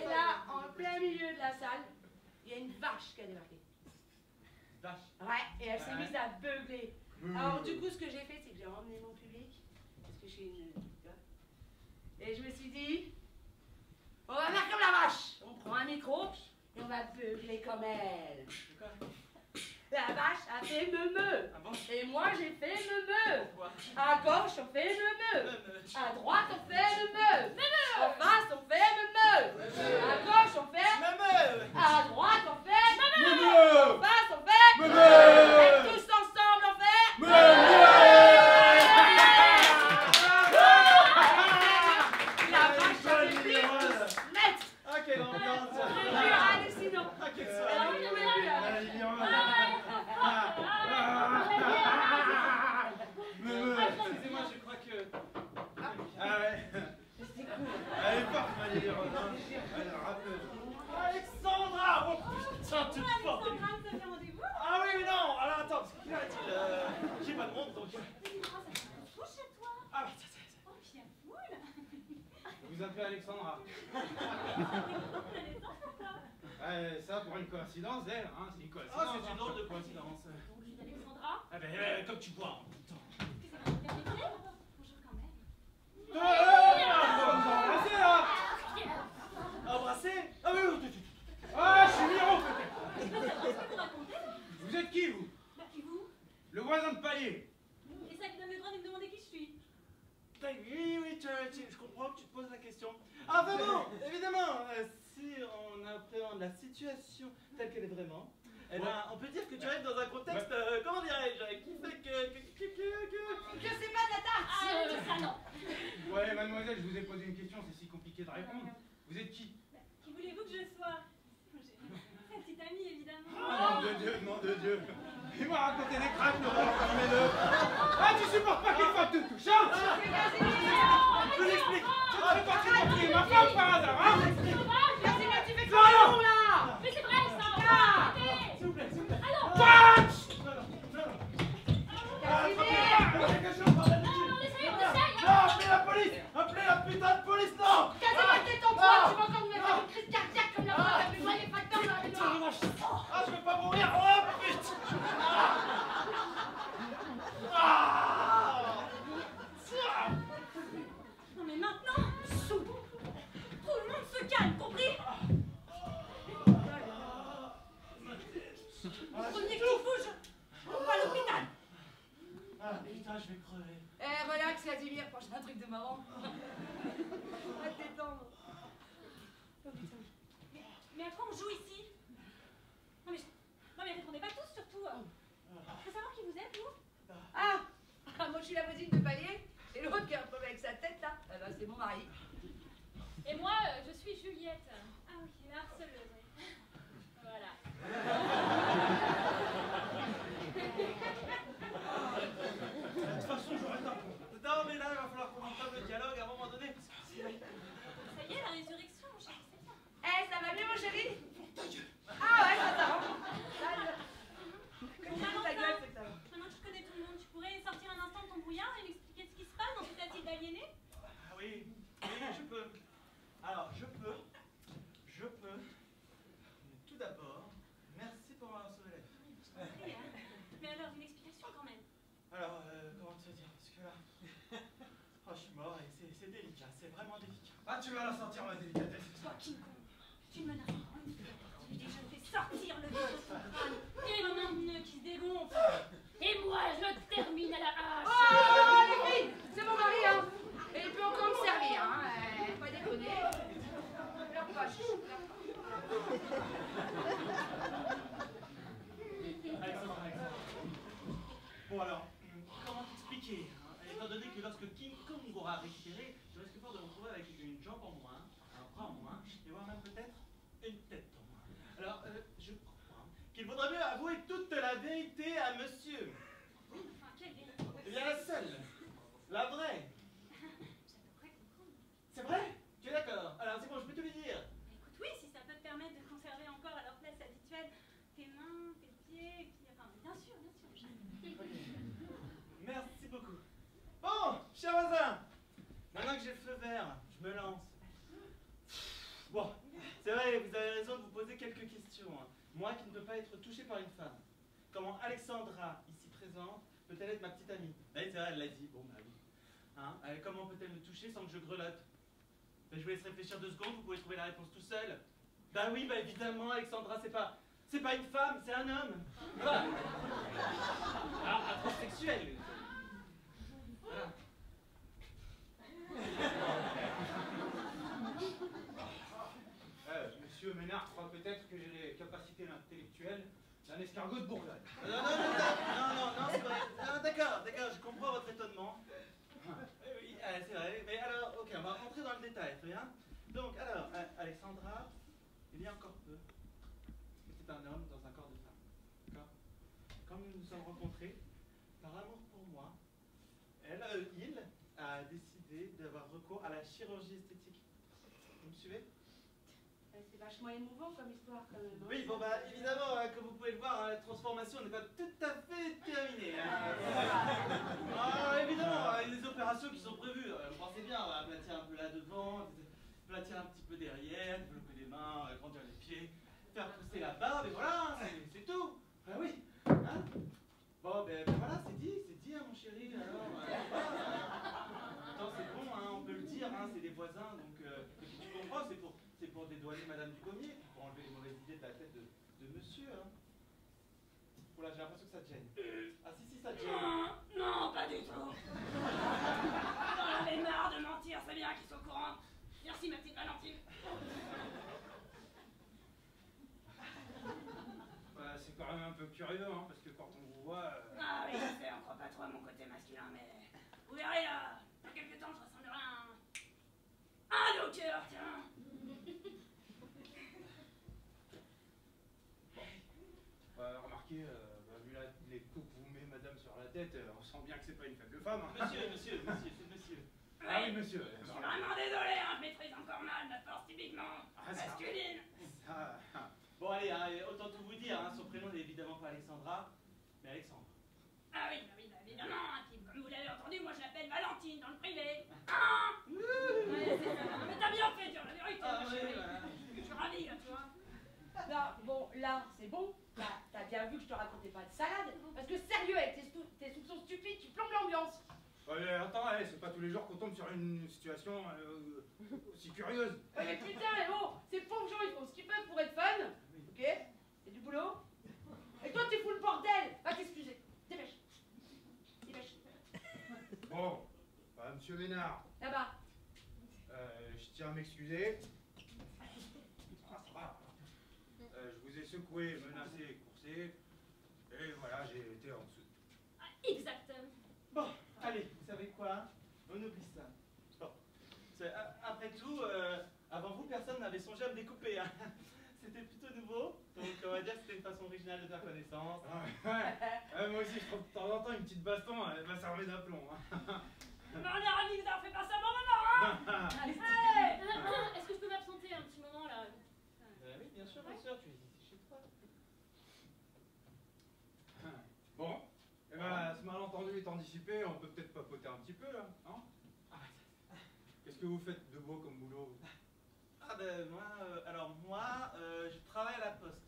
Et là, en plein milieu de la salle, il y a une vache qui a débarqué. Vache. Ouais, et elle s'est mise à beugler. Alors du coup, ce que j'ai fait, c'est que j'ai emmené mon public, parce que je suis une... Et je me suis dit, on va faire comme la vache. On prend un micro et on va beugler comme elle. La vache a fait meumeu. Ah bon? Et moi, j'ai fait meumeu. Pourquoi? À gauche, on fait meumeu. À droite, on fait meumeu. En face, on fait meumeu. À gauche, on fait... À droite, on fait meumeu. En face, on fait meumeu. Et tous ensemble, on fait La vache a fait plus net. Ah quelle ambiance! Je jure, hallucinant. Ah quelle Alors, soirée! on est là. Excusez-moi, je crois que... Ah ouais. C'était cool. Elle est forte, Valérie Rosin. Elle est rappeuse. Alexandra! Oh putain, tu te portes! Alexandra, vous avez rendez-vous? Ah oui, mais non! Alors attends, parce qu'il j'ai pas de montre donc... Fou chez toi. Ah bah ça. Oh, bien cool. Vous appelez Alexandra. Ouais, ça pour une coïncidence, elle, hein, c'est une coïncidence. Ah, c'est une drôle de coïncidence. Donc, vous êtes Alexandra. Ah ben, comme tu vois en même temps. Bonjour quand même. Vous embrassez là. Embrasser? Ah oui. Ah, je suis Miro peut-être. Qu'est-ce que vous racontez? Vous êtes qui, vous? Bah, et vous? Le voisin de palier. Et ça vous donne le droit de me demander qui je suis? Oui, je comprends que tu te poses la question. Ah vraiment, évidemment, si on appréhende la situation telle qu'elle est vraiment, eh ben, on peut dire que tu arrives dans un contexte, comment dirais-je, qui fait que... Je sais pas de la tarte. Ah, ça non. Ouais, mademoiselle, je vous ai posé une question, c'est si compliqué de répondre. Vous êtes qui? Bah, qui voulez-vous que je sois? Sa petite amie, évidemment. Oh, nom de Dieu. Il m'a raconté des cracks, Laurent, fermez-le. Ah, tu supportes pas qu'une femme te touche, hein? Je l'explique. Tu ne pas qui ma femme par hasard, hein? Tu fais quoi là? Mais c'est vrai, ça. Arrêtez. S'il vous plaît. Alors, Non. Casimir, Quelque chose par la on essaye. Non, appelez la police! Appelez la putain de police, non! Casimir, t'es ton poids. Tu vas encore me faire une crise cardiaque comme la fois. T'as plus voir les facteurs dans la mémoire. Ah, je veux pas mourir! Oh putain! je vais crever. Eh, relax, Casimir, pense à un truc de marrant. Va te détendre. Oh putain. Mais à quoi on joue ici? Non mais répondez pas tous surtout. Je veux savoir qui vous êtes, vous? Ah, moi je suis la voisine de palier, et l'autre qui a un problème avec sa tête là, eh ben, c'est mon mari. Et moi, je suis Juliette. Ah oui, la harceleuse. Oui. Voilà. De toute façon, j'aurais pas. Non, mais là, il va falloir qu'on entame le dialogue à un moment donné. Ça y est, la résurrection, mon chéri, c'est ça. Eh, ça va mieux mon chéri? Ah ouais, ça t'arrange. Quand tu fous ta gueule, c'est que ça va. Maintenant que je connais tout le monde, tu pourrais sortir un instant de ton brouillard et m'expliquer ce qui se passe dans cette asile d'aliénés? Ah oui, je peux. Alors, je peux. Tout d'abord, merci pour m'avoir sauvé la vie. Je t'en prie, hein. Mais alors, une explication quand même. Alors, comment te dire? Parce que là, oh, je suis mort et c'est délicat, c'est vraiment délicat. Ah, tu vas la sentir, ma délicatesse. Toi, King Kong, tu me menaces encore une fois. Tu dis que je fais sortir le vieux de son crâne et mon nœud qui se dégonfle. Et moi, je termine à la hache. Oh les filles, c'est mon mari hein. Et il peut encore me servir hein. Pas déconner. Pleure pas, chou. Alexandre. Bon alors, comment t'expliquer hein, étant donné que lorsque King Kong aura récupéré, je risque fort de me retrouver avec une jambe en moins, un bras en moins, et voire même peut-être une tête en moins. Alors, je crois qu'il vaudrait mieux avouer toute la vérité à monsieur. Enfin, quelle vérité. Eh bien la seule, la vraie. J'adorerais comprendre. C'est vrai? Tu es d'accord? Alors c'est bon, je peux te le dire. Écoute, oui, si ça peut te permettre de conserver encore à leur place habituelle tes mains, tes pieds, et puis, enfin, bien sûr, bien sûr. Merci beaucoup. Bon, cher voisin, maintenant que j'ai le feu vert, je me lance. Bon, c'est vrai, vous avez raison de vous poser quelques questions. Hein. Moi qui ne peux pas être touché par une femme, comment Alexandra, ici présente, peut-elle être ma petite amie? Oui, c'est vrai, elle l'a dit. Bon, bah oui. Hein, comment peut-elle me toucher sans que je grelotte? Ben, je vous laisse réfléchir 2 secondes, vous pouvez trouver la réponse tout seul. Bah oui, bah évidemment, Alexandra, c'est pas une femme, c'est un homme. Voilà. Alors, un transsexuel. Voilà. Monsieur Ménard croit peut-être que j'ai les capacités intellectuelles d'un escargot de Bourgogne. Non, c'est vrai. D'accord, je comprends votre étonnement. Oui, c'est vrai. Mais alors, ok, on va rentrer dans le détail, très bien. Donc, alors, Alexandra, il y a encore peu, c'était un homme dans un corps de femme. D'accord? Quand nous nous sommes rencontrés, par amour pour moi, il a décidé d'avoir recours à la chirurgie esthétique. Vous me suivez? C'est vachement émouvant comme histoire quand même. Hein. Oui, bon bah évidemment, comme vous pouvez le voir, la transformation n'est pas tout à fait terminée. Évidemment, il y a des opérations qui sont prévues. Vous pensez bien, aplatir un peu là devant, aplatir un petit peu derrière, développer les mains, grandir les pieds, faire pousser la barbe, et voilà, c'est tout. Ah oui. Hein? Bon, ben voilà, c'est dit, hein, mon chéri. Alors, attends, c'est bon, hein, on peut le dire, hein, c'est des voisins, donc tu comprends, c'est pour dédouaner Madame Dugommier, pour enlever les mauvaises idées de la tête de monsieur. Hein. Oula, j'ai l'impression que ça te gêne. Ah si, ça te gêne. Non, pas du tout. J'en avais marre de mentir, c'est bien qu'ils soient au courant. Merci, ma petite Valentine. Bah, c'est quand même un peu curieux, hein, parce que quand on vous voit... Ah oui, je sais, on croit pas trop à mon côté masculin, mais... Vous verrez, là, dans quelques temps, je ressemblerai à un docker, tiens. Remarquez, vu les coups que vous met madame sur la tête, on sent bien que c'est pas une faible femme. Hein. Monsieur, c'est monsieur. Ah oui, monsieur. Je suis vraiment désolé, hein, je maîtrise encore mal ma force typiquement masculine. Bon, allez, hein, autant tout vous dire, hein, son prénom n'est évidemment pas Alexandra, mais Alexandre. Ah oui, évidemment, hein, puis comme vous l'avez entendu, moi je l'appelle Valentine dans le privé. Ah ouais, c'est ça. Mais t'as bien fait de dire la vérité, ma chérie. Je suis ravie, là, tu vois. Non, bon, là, c'est bon. T'as bien vu que je te racontais pas de salade. Parce que sérieux, avec tes soupçons stupides, tu plombes l'ambiance. Attends, c'est pas tous les jours qu'on tombe sur une situation aussi curieuse. Ouais, mais putain, mais bon, ces pauvres gens, ils font ce qu'ils peuvent pour être fun. Ok? C'est du boulot. Et toi, tu fous le bordel. Va t'excuser. Dépêche. Monsieur Ménard, Là-bas. je tiens à m'excuser. Ah, ça va. Je vous ai secoué, menacé, coursé. Et voilà, j'ai été en dessous. Ah, exactement. Bon, allez, vous savez quoi? On oublie ça. Bon. Après tout, avant vous, personne n'avait songé à me découper. Hein. C'était plutôt nouveau, donc on va dire que c'était une façon originale de faire connaissance. Moi aussi, je trouve de temps en temps une petite baston, elle va servir d'aplomb. Hein. Mais on est ravis d'avoir fait passer un bon moment, hein. Allez, Hey, est-ce que je peux m'absenter un petit moment là? Oui, bien sûr, tu es ici chez toi. Bon, eh ben, ce malentendu étant dissipé, on peut peut-être papoter un petit peu là, hein? Qu'est-ce que vous faites de beau comme boulot? Ah ben moi, je travaille à la poste.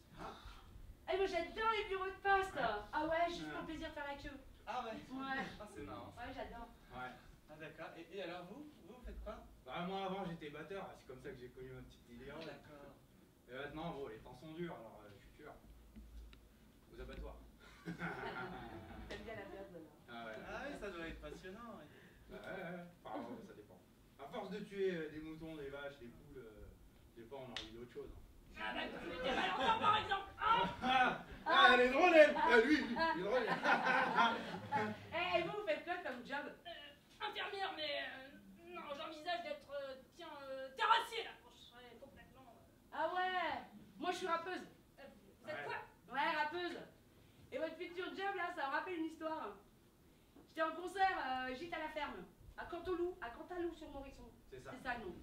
Eh, moi j'adore les bureaux de poste. Ah ouais, juste pour le plaisir de faire la queue. Ah ouais. Ouais. Ah c'est marrant. Ouais, j'adore. Ouais. Ah d'accord. Et alors vous faites quoi? Bah moi avant j'étais batteur, c'est comme ça que j'ai connu ma petite délire. D'accord. Et maintenant, bon, les temps sont durs, alors je suis sûr. Aux abattoirs. T'aimes bien la perte là. Ah ouais. Ah oui, ça doit être passionnant. Ouais. Ouais. Enfin, ouais, ça dépend. À force de tuer des moutons, des vaches, des poules, des fois on a envie d'autre chose. Ah bah, tu fais des Valentins par exemple, hein. Elle est drôle, elle. Lui, il est drôle. Eh, vous faites quoi comme job? Infirmière, mais non, j'envisage d'être, terrassier là, quand je serai complètement... Ah ouais. Moi je suis rappeuse. Vous êtes quoi? Ouais, rappeuse. Et votre futur job là, ça me rappelle une histoire. J'étais en concert, gîte à la ferme, à Cantalou sur Morisson. C'est ça. C'est ça le nom.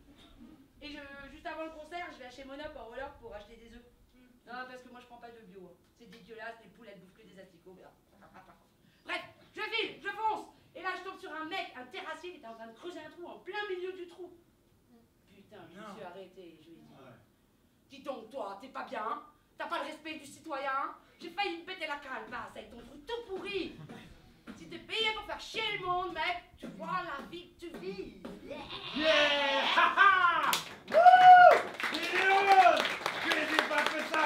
Et juste avant le concert, je vais acheter Monop en roller pour acheter des œufs. Non, parce que moi je prends pas de bio. Hein. C'est dégueulasse, les poules elles bouffent que des asticots. Bref, je file, je fonce. Et là je tombe sur un mec, un terrassier qui était en train de creuser un trou en plein milieu du trou. Putain, je me suis arrêtée et je lui ai dit, dis donc toi, t'es pas bien? T'as pas le respect du citoyen? J'ai failli me péter la calebasse avec ton truc tout pourri. Si t'es payé pour faire chier le monde, mec, tu vois la vie que tu vis. Yeah! Ha ha! Wouh! Génial! Je n'ai pas fait ça!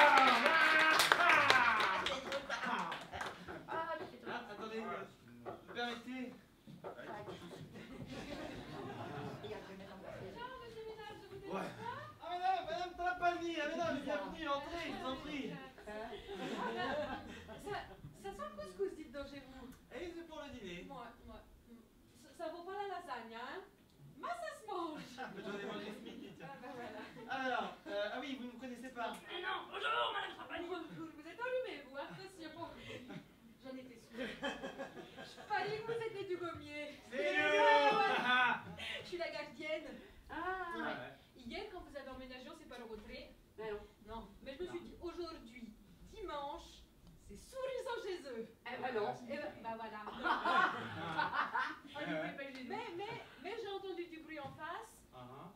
Attendez, vous permettez? Ouais. Ah madame Trapani, madame, bienvenue, entrez, je vous en prie. Ça sent le couscous, dites donc chez vous. Et c'est pour le dîner. Moi. Ça vaut pas la lasagne, hein? Mais ça se mange. J'en ai mangé ce midi, tiens. Ah bah voilà. Alors, ah oui, vous ne me connaissez pas. Mais non, bonjour madame Trapani. Vous êtes allumé, vous, attention. J'en étais sûre. Je parie que vous êtes les Dugommier. C'est nous! Je suis la gardienne. Ah, Ouais. Hier, quand vous avez emménagé, on s'est pas rencontrés. mais non. Non, mais je me suis dit, aujourd'hui, dimanche, c'est sourire chez eux. Eh ben non. Et bah voilà. Oh, je pouvais pas juger. Mais j'ai entendu du bruit en face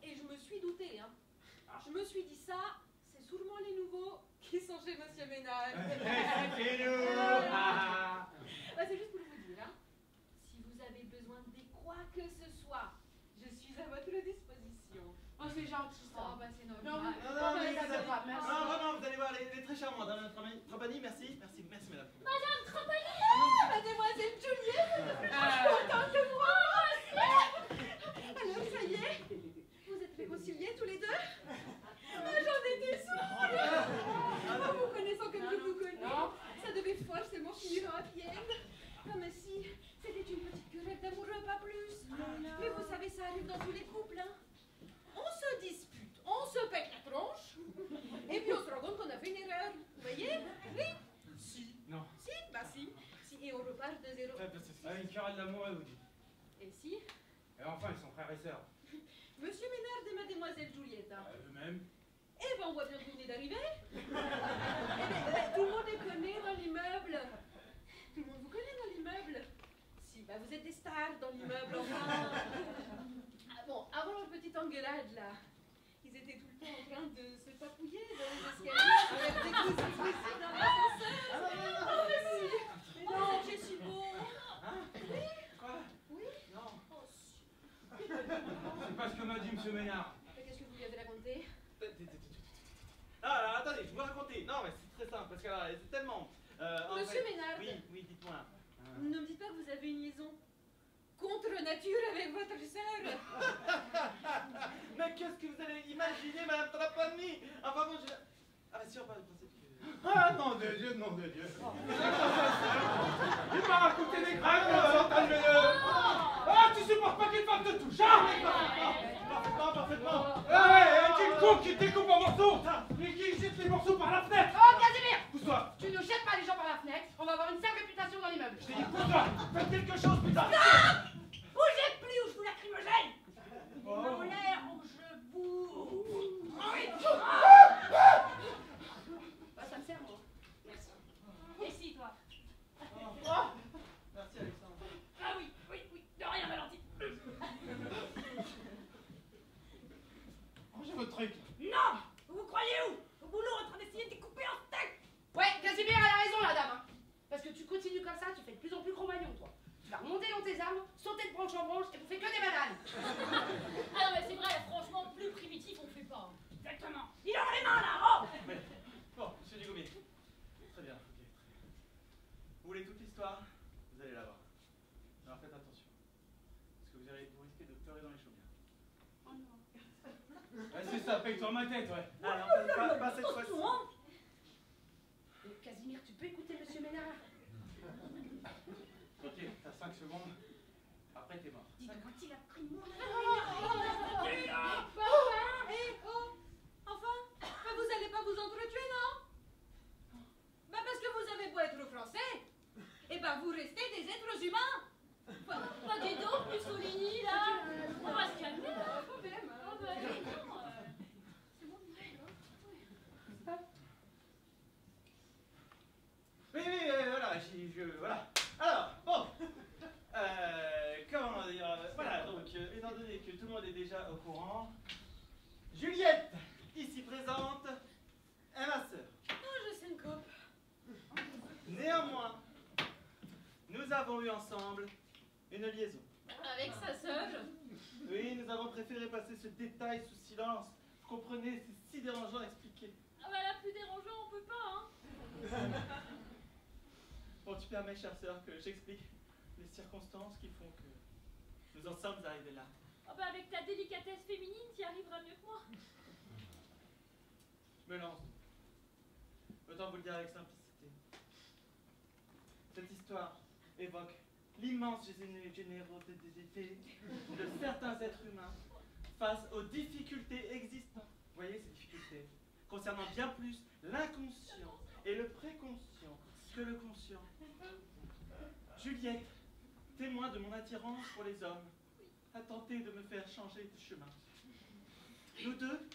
et je me suis doutée. Hein. Je me suis dit ça, c'est sûrement les nouveaux qui sont chez Monsieur Ménard. C'est nous! Bah, c'est juste pour vous dire, hein. Si vous avez besoin de quoi que ce soit, je suis à votre disposition. Oh, c'est gentil Oh, ça. bah c'est Non, normal. Non, mais ça vous va pas, merci. Non, vraiment, vous allez voir, elle est très charmante, hein, Trapani, merci madame. Madame Trapani. Mademoiselle Juliette, contente de moi. Alors, ça y est, vous êtes réconciliés tous les deux? Ah, j'en étais sûre. En vous connaissant comme je vous connais, Non. ça devait forcément finir en happy end. Comme si c'était une petite querelle d'amoureux, pas plus. Mais vous savez, ça arrive dans tous les couples, hein. On se dispute, on se pète la tronche, et puis on se rend compte qu'on a fait une erreur. Vous voyez? Oui. Si. Non. Si, bah si. Si, et on repart de zéro. Une querelle d'amour, vous dites. Et si? Et enfin, ils sont frères et sœurs. Monsieur Ménard et Mademoiselle Juliette. Hein. Eux-mêmes. Eh ben, on voit bien que vous venez d'arriver. Eh ben, tout le monde les connaît dans l'immeuble. Tout le monde vous connaît dans l'immeuble. Si, bah vous êtes des stars dans l'immeuble, enfin. Ah bon, avant leur petite engueulade, là, ils étaient tout le temps en train de se papouiller dans les escaliers avec des cousins ici dans l'ascenseur. Oh, mais si. Mais non, j'ai si beau. Oui. Quoi? Oui. Non. Oh, si. C'est pas ce que m'a dit Monsieur Ménard. Mais qu'est-ce que vous lui avez raconté? Ah, alors, attendez, je vous raconter. Non, mais c'est très simple, parce que là, c'est tellement... en Monsieur fait- Ménard. Oui, dites-moi. Ne me dites pas que vous avez une liaison. contre nature avec votre sœur. Mais qu'est-ce que vous allez imaginer, Madame Trapani? Enfin bon, je... Ah, si, on parle de principe que... Ah, nom de Dieu, nom de Dieu. Il m'a raconté des craques, Ah, tu supportes pas qu'une femme te touche, hein? Parfaitement, parfaitement. Ouais, qui découpe en morceaux, et qui jette les morceaux par la fenêtre. Oh, Casimir! Pousse-toi. Tu ne jettes pas les gens par la fenêtre, on va avoir une sale réputation dans l'immeuble. Je t'ai dit, pousse-toi. Faites quelque chose, putain. Bougez plus ou je vous lacrymogène! En l'air ou je vous... Bah, ça me sert, moi. Merci. Et si, toi? Merci, Alexandre. Ah oui, de rien, Valentine. Rangez votre truc. Non! Vous croyez où? Au boulot en train d'essayer de découper en steak. Ouais, Casimir, elle a raison, la dame. Hein. Parce que tu continues comme ça, tu fais de plus en plus Cro-Magnon, toi. Tu vas remonter dans tes arbres, sauter de branche en branche et vous faites que des bananes. Ah non, mais c'est vrai, franchement, plus primitif, on fait pas. Exactement. Il aura les mains, là, oh! Bon, monsieur Dugommier. Très bien, ok, très bien. Vous voulez toute l'histoire? Vous allez la voir. Alors faites attention. Parce que vous risquez de pleurer dans les chaumières. Oh non. Ouais, c'est ça, paye-toi ma tête, ouais. Ah non, pas cette fois-ci. Casimir, tu peux écouter Monsieur Ménard? Ok, t'as 5 secondes. Après, t'es mort. Dis donc, quand il a pris mon Enfin, vous allez pas vous entretuer, non? Bah parce que vous avez beau être français, et bah vous restez des êtres humains. Pas dis donc, Mussolini, là. On va se calmer, là. Quand même. Oh, bah, allez, non, c'est bon, Oui, voilà, voilà. Alors, bon. Comment dire, voilà, donc, étant donné que tout le monde est déjà au courant, Juliette, ici présente, est ma sœur. Oh, je syncope. Néanmoins, nous avons eu ensemble une liaison. Avec sa sœur. Oui, nous avons préféré passer ce détail sous silence. Vous comprenez, c'est si dérangeant à expliquer. Ah bah, la plus dérangeant, on peut pas, hein. Bon, tu permets, chère sœur, que j'explique les circonstances qui font que nous en sommes arrivés là. Ah bah, avec ta délicatesse féminine, t'y arriveras mieux que moi. Je me lance. Autant vous le dire avec simplicité. Cette histoire évoque l'immense générosité de certains êtres humains face aux difficultés existantes. Vous voyez ces difficultés concernant bien plus l'inconscient et le préconscient que le conscient. Juliette, témoin de mon attirance pour les hommes, a tenté de me faire changer de chemin. Nous deux,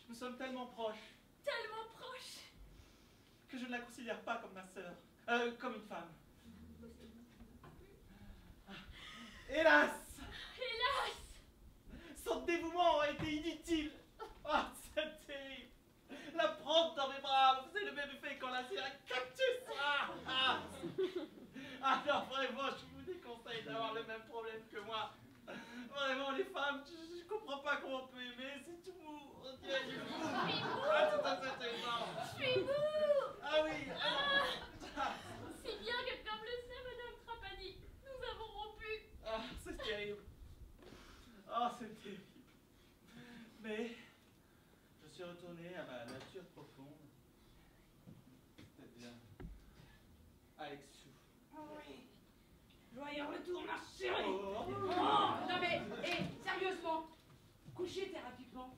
nous sommes tellement proches Tellement proche. que je ne la considère pas comme ma sœur, comme une femme. Hélas, son dévouement a été inutile. Ah, c'est terrible. La prendre dans mes bras, c'est le même effet qu'on la serre un cactus. Alors vraiment, je vous déconseille d'avoir le même problème que moi. Vraiment, les femmes, je comprends pas comment on peut aimer, c'est tout mou. On dirait du mou. Ah, tout à fait énorme. Je suis mou. Ah oui. Si bien que, comme le sait Madame Trapani, nous avons rompu. Ah, c'est terrible. Ah, c'est terrible. Mais je suis retourné à ma nature profonde. C'est-à-dire Alexou. Oui. Joyeux retour, ma chérie. Oh. Non mais, sérieusement, coucher thérapeutiquement,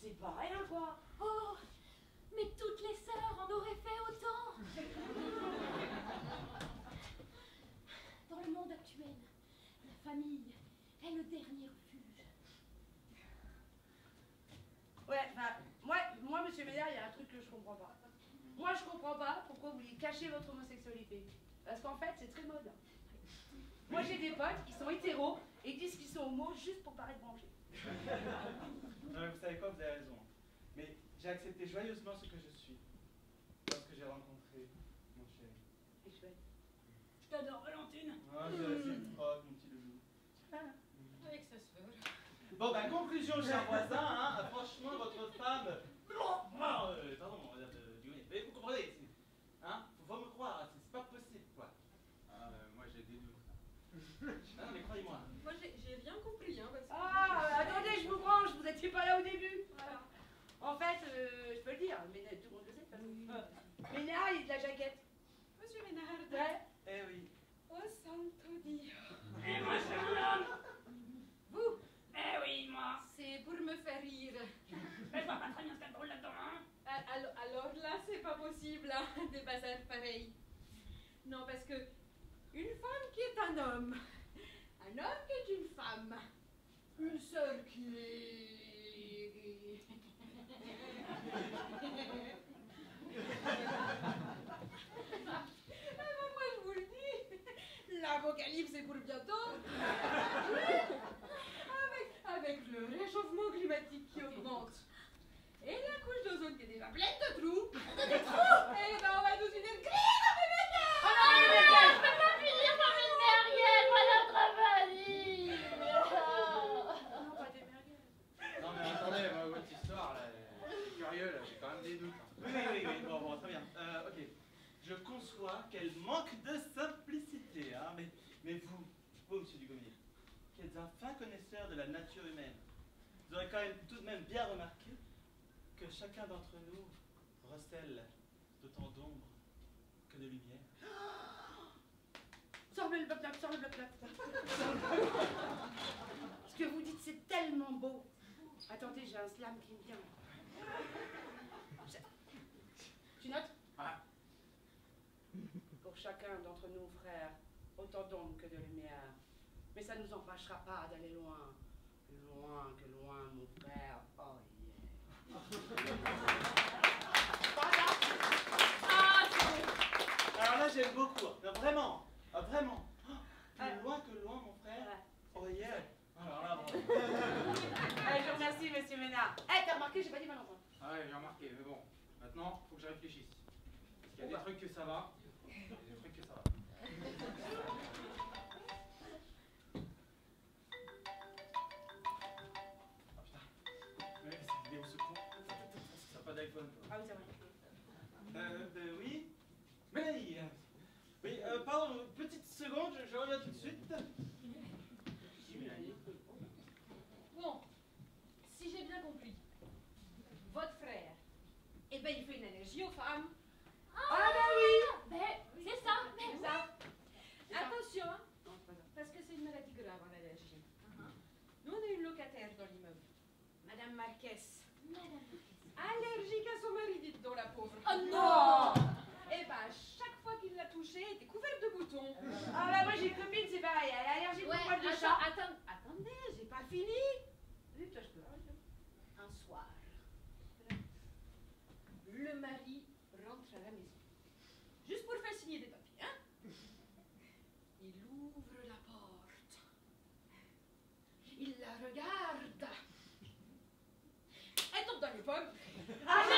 c'est pas rien, quoi. Oh, mais toutes les sœurs en auraient fait autant. Dans le monde actuel, la famille est le dernier refuge. Ouais, moi, monsieur Ménard, il y a un truc que je comprends pas. Moi, je comprends pas pourquoi vous voulez cacher votre homosexualité. Parce qu'en fait, c'est très mode. Moi, j'ai des potes qui sont hétéros et disent qu'ils sont homos juste pour paraître branchés. Non, mais vous savez quoi, vous avez raison. Mais j'ai accepté joyeusement ce que je suis lorsque j'ai rencontré mon chéri. C'est chouette. Je t'adore, Valentine. Ah, c'est mon petit loulou. Avec sa sœur. Bon, bah, conclusion, cher voisin, hein, franchement, votre femme... pardon, madame Dugommier, mais vous comprenez, hein, faut pas me croire, c'est pas possible, quoi. Ah, moi j'ai des doutes. Non, mais croyez-moi. Moi, j'ai rien compris, hein, parce que... Ah, attendez, je vous branche, vous n'étiez pas là au début. Voilà. En fait, je peux le dire, mais tout le monde le sait de toute façon. Ménard, il est de la jaquette. Monsieur Ménard. Ouais. Eh oui. Oh, santo Dio. Et moi, c'est un homme. Vous, Eh oui, moi. c'est pour me faire rire. Mais je vois pas très bien ce qu'il y a de drôle là-dedans, hein. Alors là, c'est pas possible, hein, des bazars pareils. Non, parce que une femme qui est un homme qui est une femme, une sœur qui est... Moi, je vous le dis, l'apocalypse est pour bientôt. Avec le réchauffement climatique qui augmente. Et la couche d'ozone qui est déjà pleine de trous. Et ben on va tous unir grille dans mes médias. Oh non, les merguez, je peux pas finir comme une merguez, moi notre famille. Non, pas des merguez. Non mais attendez, moi, votre histoire là, je suis curieux là, j'ai quand même des doutes. Oui, bon, très bien. Ok. Je conçois qu'elle manque de simplicité, hein, mais vous, monsieur Dugommier, qui êtes un fin connaisseur de la nature humaine, vous aurez quand même tout de même bien remarqué que chacun d'entre nous recèle d'autant d'ombre que de lumière. Sors le bloc-notes, sors le bloc-notes. Ce que vous dites, c'est tellement beau. Attendez, j'ai un slam qui me vient. Tu notes? Ah. Pour chacun d'entre nous, frères, autant d'ombre que de lumière. Mais ça ne nous empêchera pas d'aller loin. Plus loin que loin, mon frère. Oh yeah. Ah, c'est bon. Alors là, j'aime beaucoup. Non, vraiment. Vraiment. Plus loin que loin, mon frère. Oh yeah. Alors là, bon. Allez, je vous remercie, monsieur Ménard. Eh, t'as remarqué, j'ai pas dit mal enfant. Ah ouais, j'ai remarqué, mais bon, maintenant, faut que je réfléchisse. Parce qu'il y a des trucs que ça va, et des trucs que ça va. Ah putain. Mais c'est vidéo ce con. Ça n'a pas d'iPhone, toi. Ah oui, c'est vrai. Oui. Mais. Oui, pardon, une petite seconde, je reviens tout de suite. Bon, si j'ai bien compris, votre frère, eh ben il fait une allergie aux femmes. Ah bah oui. Mais c'est ça. C'est ça. Attention, hein, Non, c'est pas ça. parce que c'est une maladie grave, hein, l'allergie. Nous, on a une locataire dans l'immeuble, Madame Marquez. Allergique à son mari, dites donc, la pauvre. Oh non. Eh ben, chaque fois qu'il l'a touchée, elle était couverte de boutons. Ah bah moi j'ai une copine, c'est pareil, elle est allergique aux poils de chat. Attendez, j'ai pas fini. Oui, toi je peux. Un soir, le mari rentre à la maison, juste pour faire signer des papiers, hein. Il ouvre la porte. Il la regarde. Elle tombe dans les pommes. Ah non,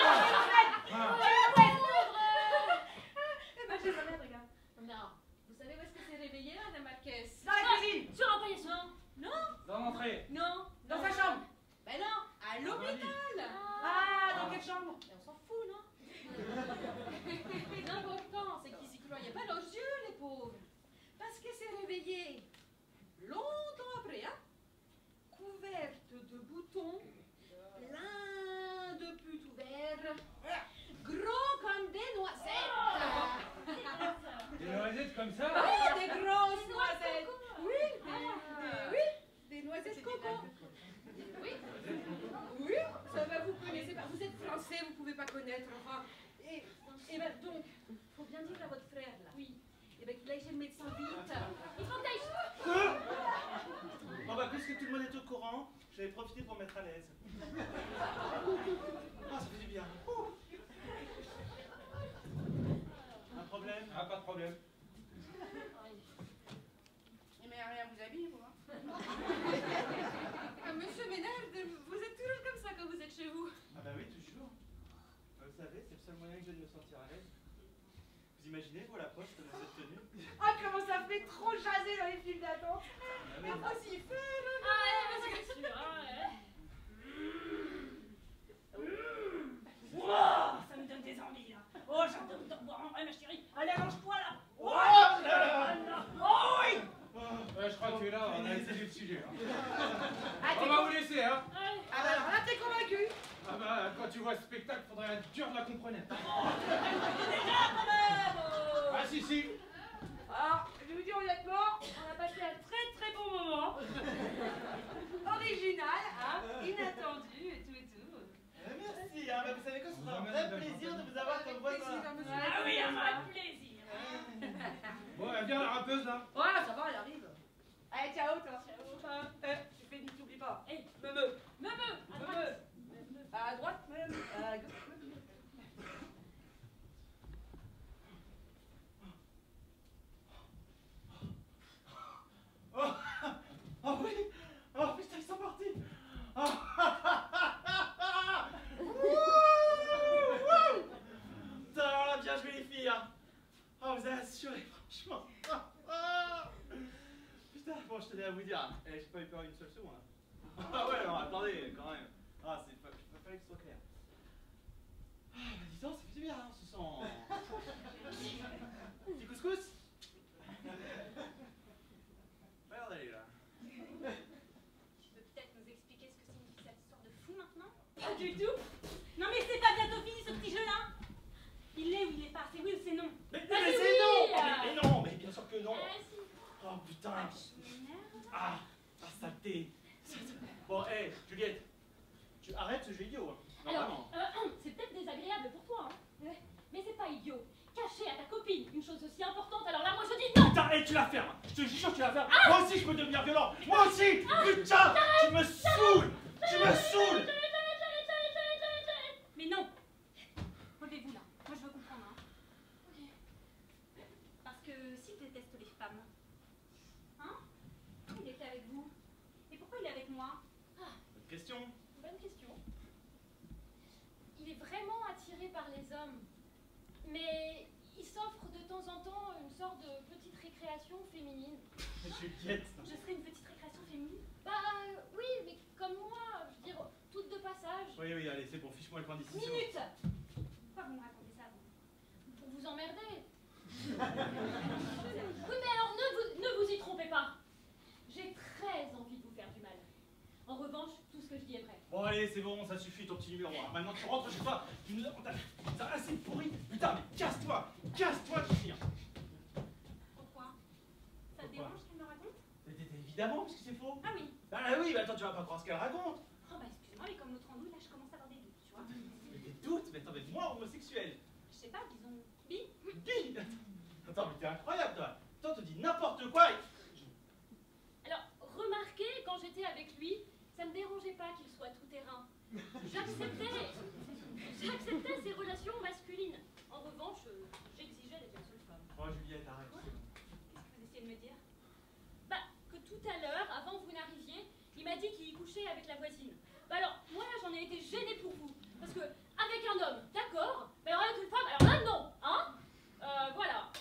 Eh ben, j'ai pas regarde. Non. Vous savez où est-ce que s'est réveillée, Madame Marquez? dans la cuisine. Sur un paillasson. Non, Dans l'entrée. non. Dans sa chambre. Ben non, à l'hôpital. Ah, dans quelle chambre? Mais on s'en fout, non? L'important, c'est qu'ils s'y croyaient pas leurs yeux, les pauvres. Parce qu'elle s'est réveillée longtemps après, hein, couverte de boutons, plein de putes ouverts, gros comme des noisettes. Des noisettes comme ça. Oui, des grosses noisettes. Oui, des noisettes coco. Oui, oui, ça va, vous connaissez pas. Vous êtes français, vous pouvez pas connaître, enfin. Et ben donc, faut bien dire à votre frère, là. Oui. Et ben qu'il aille chez le médecin vite. Il faut que t'ailles. Bon bah, puisque tout le monde est au courant, je vais profiter pour me mettre à l'aise. Ah, ça fait du bien. Un problème? Ah, pas de problème. Il m'est rien vous habille, moi. Monsieur Ménard, vous êtes toujours comme ça quand vous êtes chez vous. Ah bah oui, toujours. Vous savez, c'est le seul moyen que j'ai de me sentir à l'aise. Vous imaginez, vous, à la poste, dans cette tenue? Ah, comment ça fait trop jaser dans les films d'attente. Ah, mais Il faut s'y faire. Ah ouais, c'est sûr. Hein, wow, ça me donne des envies là. Oh, j'ai envie de boire en vrai, ma chérie. Allez, range-toi là. Oh, Oh, oh oui. Oh. allez, c'est le sujet. Hein. Ah, On va vous laisser, hein. Allez. Ah bah alors là, t'es convaincu? Ah bah, quand tu vois ce spectacle, faudrait être dur de la comprenette. Déjà, quand même Ah si, si. Alors, je vous dis honnêtement, on a passé un très bon moment. Original, hein, inattendu et tout et tout. Merci, hein, mais vous savez quoi, ce sera un Vous vrai emmène plaisir de vous avoir comme voisin. Ah oui, un vrai plaisir. Bon, elle vient la rappeuse, là. Ouais, ça va, elle arrive. Allez, ciao, toi. Tu fais vite, t'oublies pas. Eh, Me. à droite. À droite, même. À gauche, même. Oh, oh oui. Oh putain, ils sont partis. Oh. Putain, alors là, bien joué les filles. Hein. Oh, vous avez assuré, franchement. Putain, bon, je tenais à vous dire. J'ai pas eu peur une seule seconde. Hein. Ah ouais, non, attendez, quand même. Ah, il fallait que ce soit clair. Ah, bah dis donc, ça fait du bien, hein, ce sang. Petit couscous. Regardez là. Tu peux peut-être nous expliquer ce que signifie cette histoire de fou maintenant? Pas du tout. Non mais c'est pas bientôt fini ce petit jeu-là. Il l'est ou il l'est pas, c'est oui ou c'est non. Mais Ah, c'est oui. non. Mais non, mais bien sûr que non. Ah si. Oh putain. Ah, je m'énerve. Ah, saleté. Bon, hé, Juliette, tu arrêtes ce jeu idiot. Hein. Non, Alors, vraiment. c'est peut-être désagréable pour toi, hein. Mais c'est pas idiot. Cacher à ta copine une chose aussi importante, alors là moi je dis non. Putain, hé, tu la fermes. Je te jure, tu la fermes. Moi aussi, je peux devenir violent. Moi aussi. Putain, tu me saoules. Tu me saoules. Mais non. Relevez-vous là. Moi je veux comprendre, hein. Ok. Parce que s'il déteste les femmes, hein? Pourquoi il était avec vous? Et pourquoi il est avec moi? Ah, Bonne question. bonne question. Il est vraiment attiré par les hommes. Mais il s'offre de temps en temps une sorte de petite récréation féminine. Juliette. Je serais une petite récréation féminine? Bah oui, mais comme moi, je veux dire, toute de passage. Oui, oui, allez, c'est bon, fiche-moi le coin d'ici. c'est bon. Minute! Pourquoi vous me racontez ça, vous? Pour vous emmerder. Oui, mais alors ne vous y trompez pas. J'ai très envie de vous faire du mal. En revanche, tout ce que je dis est vrai. Bon, allez, c'est bon, ça suffit ton petit numéro. Hein. Maintenant, tu rentres chez toi. T'as assez pourri. Putain, mais casse-toi. Casse-toi, tu viens. Pourquoi? Ça te Pourquoi dérange qu'elle me raconte? Évidemment, parce que c'est faux. Ah oui. Bah oui, bah attends, tu vas pas croire ce qu'elle raconte. Oh bah excuse-moi, mais comme l'autre andouille, là je commence à avoir des doutes, tu vois. Mais des doutes, mais attends, mais moi, homosexuel. Je sais pas, disons, bi. Bi. Attends, mais t'es incroyable, toi. Toi, tu dis n'importe quoi. Alors, remarquez, quand j'étais avec lui, ça me dérangeait pas qu'il soit tout-terrain. J'acceptais ses relations masculines. En revanche, j'exigeais d'être la seule femme. Oh, Juliette, arrête. Quoi? Qu'est-ce que vous essayez de me dire? Bah, que tout à l'heure, avant que vous n'arriviez, il m'a dit qu'il couchait avec la voisine. Bah alors, moi là, j'en ai été gênée pour vous. Parce que, avec un homme, d'accord, mais alors avec une femme, alors là, non, hein? Voilà.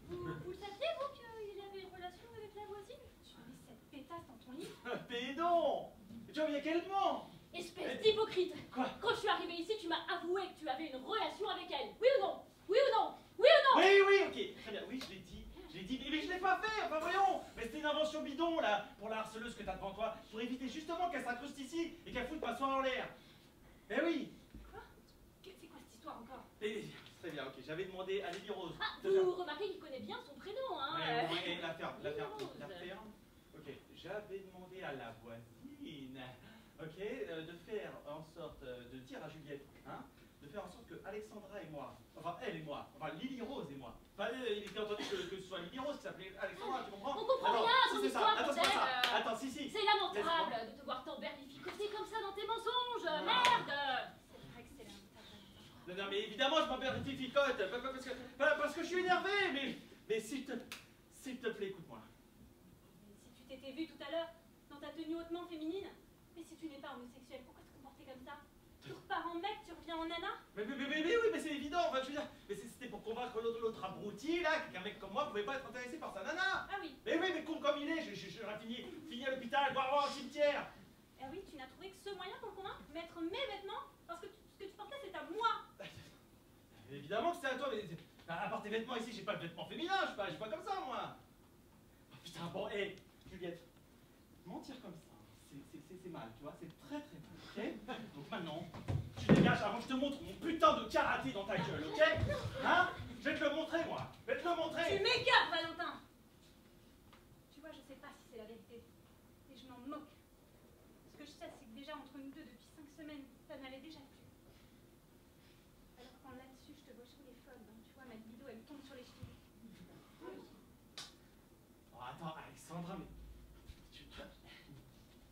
Vous le saviez, vous, qu'il avait une relation avec la voisine? Tu mets cette pétasse dans ton lit? Pédon. Tu reviens quel mot? Espèce d'hypocrite! Quoi? Quand je suis arrivée ici, tu m'as avoué que tu avais une relation avec elle. Oui ou non? Oui ou non? Oui ou non? Oui, oui, ok. Très bien, oui, je l'ai dit. Mais je l'ai pas fait, enfin voyons. Mais c'était une invention bidon, là, pour la harceleuse que t'as devant toi, pour éviter justement qu'elle s'incruste ici et qu'elle foute pas soin en l'air. Eh oui. Quoi? C'est quoi cette histoire encore? Très bien, ok. J'avais demandé à Lily Rose. Ah, de faire- vous remarquez qu'il connaît bien son prénom, hein? Ouais, la ferme. Rose. Ok, j'avais demandé à la voisine, ok, de faire en sorte de dire à Juliette, hein, de faire en sorte que Alexandra et moi, enfin elle et moi, enfin Lily Rose et moi, enfin il était entendu que ce soit Lily Rose qui s'appelait Alexandra, tu comprends? On comprend Attends, rien à si, ton c'est ça. histoire, Attends, c'est pas ça. bordel. Attends, si. C'est lamentable de te voir t'emberlificoter comme ça dans tes mensonges. Ah. Merde! C'est vrai que c'est lamentable. Non, mais évidemment, je m'embertificote, parce que je suis énervé, mais s'il te plaît, écoute-moi. Si tu t'étais vue tout à l'heure dans ta tenue hautement féminine, mais si tu n'es pas homosexuel, pourquoi te comporter comme ça? Tu repars en mec, tu reviens en nana? Mais oui, mais c'est évident, enfin, je veux dire, mais c'était pour convaincre l'autre abruti, là, qu'un mec comme moi pouvait pas être intéressé par sa nana. Ah oui. Mais oui, mais con comme il est, j'aurais fini à l'hôpital, voire au cimetière. Ah oui, tu n'as trouvé que ce moyen pour le convaincre? Mettre mes vêtements? Parce que ce que tu portais, c'est à moi! Évidemment que c'est à toi, mais à part tes vêtements ici, j'ai pas de vêtements féminins, je suis pas comme ça, moi. Oh, putain, bon, hé, Juliette, tu vois, c'est très très mal, ok? Donc maintenant, tu dégages avant que je te montre mon putain de karaté dans ta gueule, ok? Hein? Je vais te le montrer, moi. Je vais te le montrer. Tu m'écartes, Valentin. Tu vois, je sais pas si c'est la vérité. Et je m'en moque. Ce que je sais, c'est que déjà entre nous deux, depuis 5 semaines, ça n'allait déjà plus. Alors quand là-dessus, je te vois sur les folles, hein, tu vois, ma libido, elle me tombe sur les chevilles. Oh, attends, Alexandra, mais...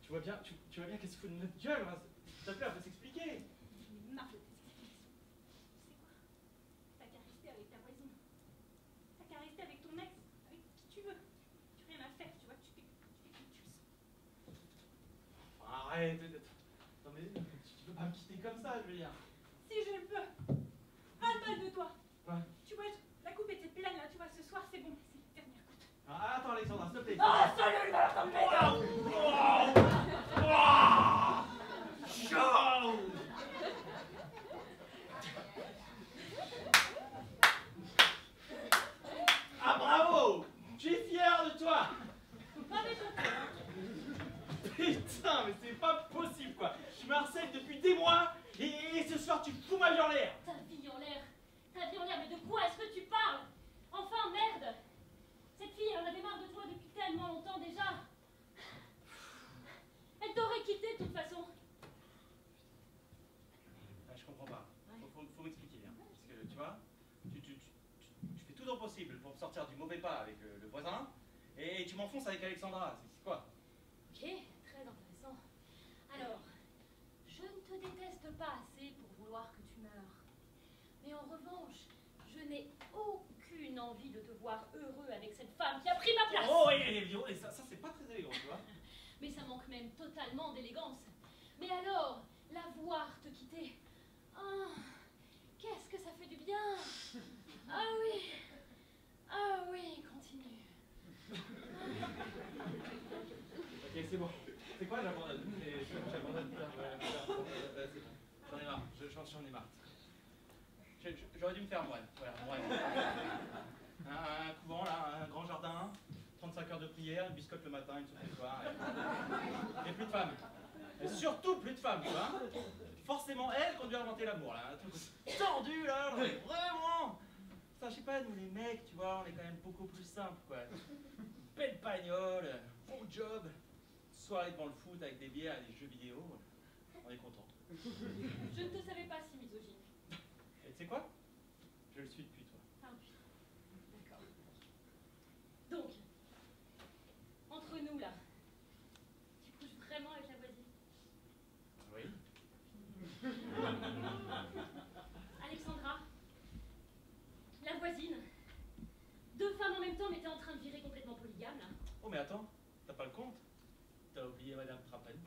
Tu vois bien, tu vois bien qu'est-ce qu'il faut de notre gueule, hein? S'il te plaît, on peut s'expliquer. J'en ai marre de tes explications. Tu sais quoi? T'as qu'à rester avec ta voisine. T'as qu'à rester avec ton ex, avec qui tu veux. Tu n'as rien à faire, tu vois, tu fais comme tu le sens. Arrête. Non mais, tu peux pas me quitter comme ça, je veux dire. Si je le peux. Ras-le-bol de toi. Quoi? Tu vois, la coupe était pleine là, tu vois, ce soir c'est bon, c'est la dernière goutte. Ah, attends, Alexandra, s'il te plaît. Oh, salut, Valentin. Ciao. Ah, bravo! Je suis fier de toi! Ah, mais Putain, mais c'est pas possible, quoi! Je me harcèle depuis des mois, et ce soir, tu fous ma vie en l'air! ta vie en l'air. Ta vie en l'air, mais de quoi est-ce que tu parles? Enfin, merde. Cette fille, elle en avait marre de toi depuis tellement longtemps déjà. Elle t'aurait quitté de toute façon. Ah, je comprends pas. Faut m'expliquer, hein. Parce que, tu vois, tu fais tout ton possible pour me sortir du mauvais pas avec le voisin, et tu m'enfonces avec Alexandra. C'est quoi? Ok, très intéressant. Alors, je ne te déteste pas assez pour vouloir que tu meurs. Mais en revanche, je n'ai aucune envie de te voir heureux avec cette femme qui a pris ma place. Oh, et ça c'est pas très élégant, tu vois. Mais ça manque même totalement d'élégance. Mais alors, la voir te quitter. Ah, qu'est-ce que ça fait du bien. Ah oui, continue. Ok, c'est bon. C'est quoi, j'abandonne? J'abandonne. C'est bon. J'en ai marre. J'en ai marre. J'aurais dû me faire moine. Voilà, moine. Un couvent, là, un grand jardin, 35 heures de prière, une biscotte le matin, une soupe le soir. Et plus de femmes. Et surtout plus de femmes, tu vois. Forcément, elle qu'on doit inventer l'amour, là. Un truc tordu, là. Vraiment. Ça, je sais pas, nous les mecs, tu vois, on est quand même beaucoup plus simples, quoi. Belle bagnole, bon job, soirée devant le foot avec des bières et des jeux vidéo. On est content. Je ne te savais pas si misogyne. Et tu sais quoi? Je le suis depuis toi. Ah oui, d'accord. Donc, entre nous là, tu couches vraiment avec la voisine? Oui. Alexandra, la voisine, 2 femmes en même temps, mais t'es en train de virer complètement polygame là. Oh mais attends, t'as pas le compte? T'as oublié Madame Trapani.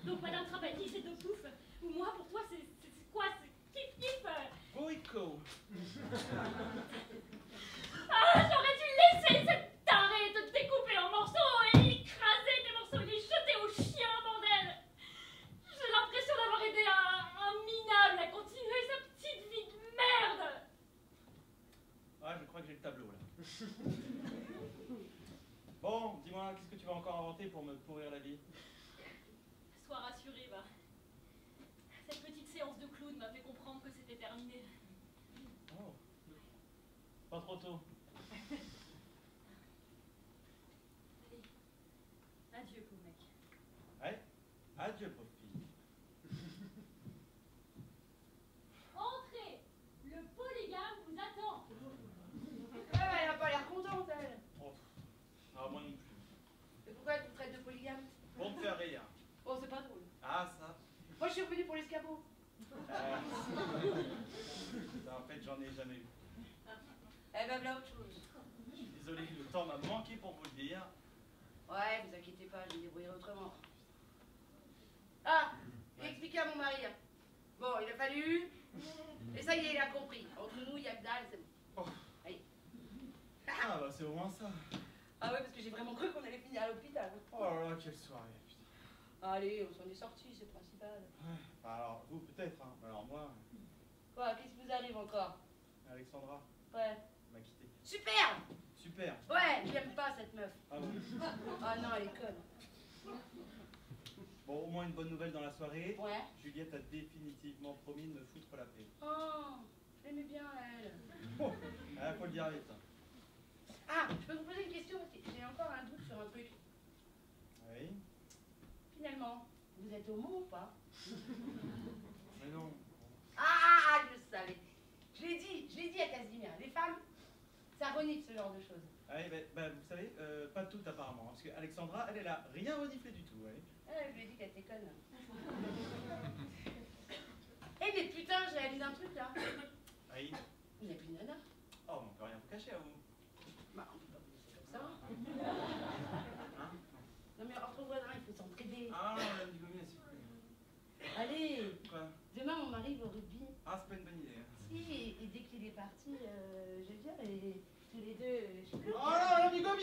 Donc Madame Trapani, c'est 2 poufs. Ou moi, pour toi, c'est quoi? C'est kiff-kiff. Boyko. Ah, j'aurais dû laisser cette tarée te découper en morceaux et écraser tes morceaux et les jeter aux chiens, bordel. J'ai l'impression d'avoir aidé un minable à continuer sa petite vie de merde. Ah, je crois que j'ai le tableau là. Bon, dis-moi, qu'est-ce que tu vas encore inventer pour me pourrir la vie? Sois rassuré, va. Cette petite séance de clown m'a fait comprendre que c'était terminé. Oh. Pas trop tôt. Allez, adieu, pauvre mec. Ouais? Adieu, pauvre fille. Entrez, le polygame vous attend. Ouais, elle a pas l'air contente, elle. Oh. Ah, moi non plus. Et pourquoi elle te traite de polygame? Pour me faire rire. Oh, c'est pas drôle. Ah, ça. Moi, je suis revenue pour l'escabeau. Ça, en fait, j'en ai jamais eu. Eh ben, voilà autre chose. Je suis désolé, le temps m'a manqué pour vous le dire. Ouais, vous inquiétez pas, je vais débrouiller autrement. Ah, j'ai expliqué à mon mari. Hein. Bon, il a fallu. Et ça y est, il a compris. Entre nous, il y a que dalle, c'est bon. Oh. Allez. Ah, bah, c'est au moins ça. Ah ouais, parce que j'ai vraiment cru qu'on allait finir à l'hôpital. Oh là là, quelle soirée, putain. Allez, on s'en est sortis, c'est le principal. Ouais. Bah, alors, vous, peut-être, hein. Alors, moi, Quoi, qu'est-ce qui vous arrive encore? Alexandra Ouais. m'a quitté. Super. Super. Ouais, j'aime pas cette meuf. Ah bon? Ah non, elle est conne. Bon, au moins une bonne nouvelle dans la soirée. Ouais. Juliette a définitivement promis de me foutre la paix. Oh, j'aimais bien elle. Oh, faut le dire vite. Ah, je peux vous poser une question parce que j'ai encore un doute sur un truc. Oui. Finalement, vous êtes homo ou pas? Mais non. Ah, je le savais. Je l'ai dit à Casimir. Les femmes, ça renifle ce genre de choses. Ah oui, vous savez, pas toutes apparemment. Parce que Alexandra, elle a rien reniflé du tout. Oui. Je lui ai dit qu'elle était conne. Eh mais putain, j'ai réalisé un truc là. Oui. Vous n'avez plus de nana. Oh, mais on peut rien vous cacher à vous. Bah, on peut pas vous laisser comme ça. Hein? Non mais entre voisins, il faut s'entraider. Ah non, Madame Dugommier, s'il vous plaît. Allez, Quoi? demain mon mari va au rugby. Ah, c'est pas une bonne idée. Si, et dès qu'il est parti, je viens et tous les deux, je pleure. Oh non, Madame Dugommier!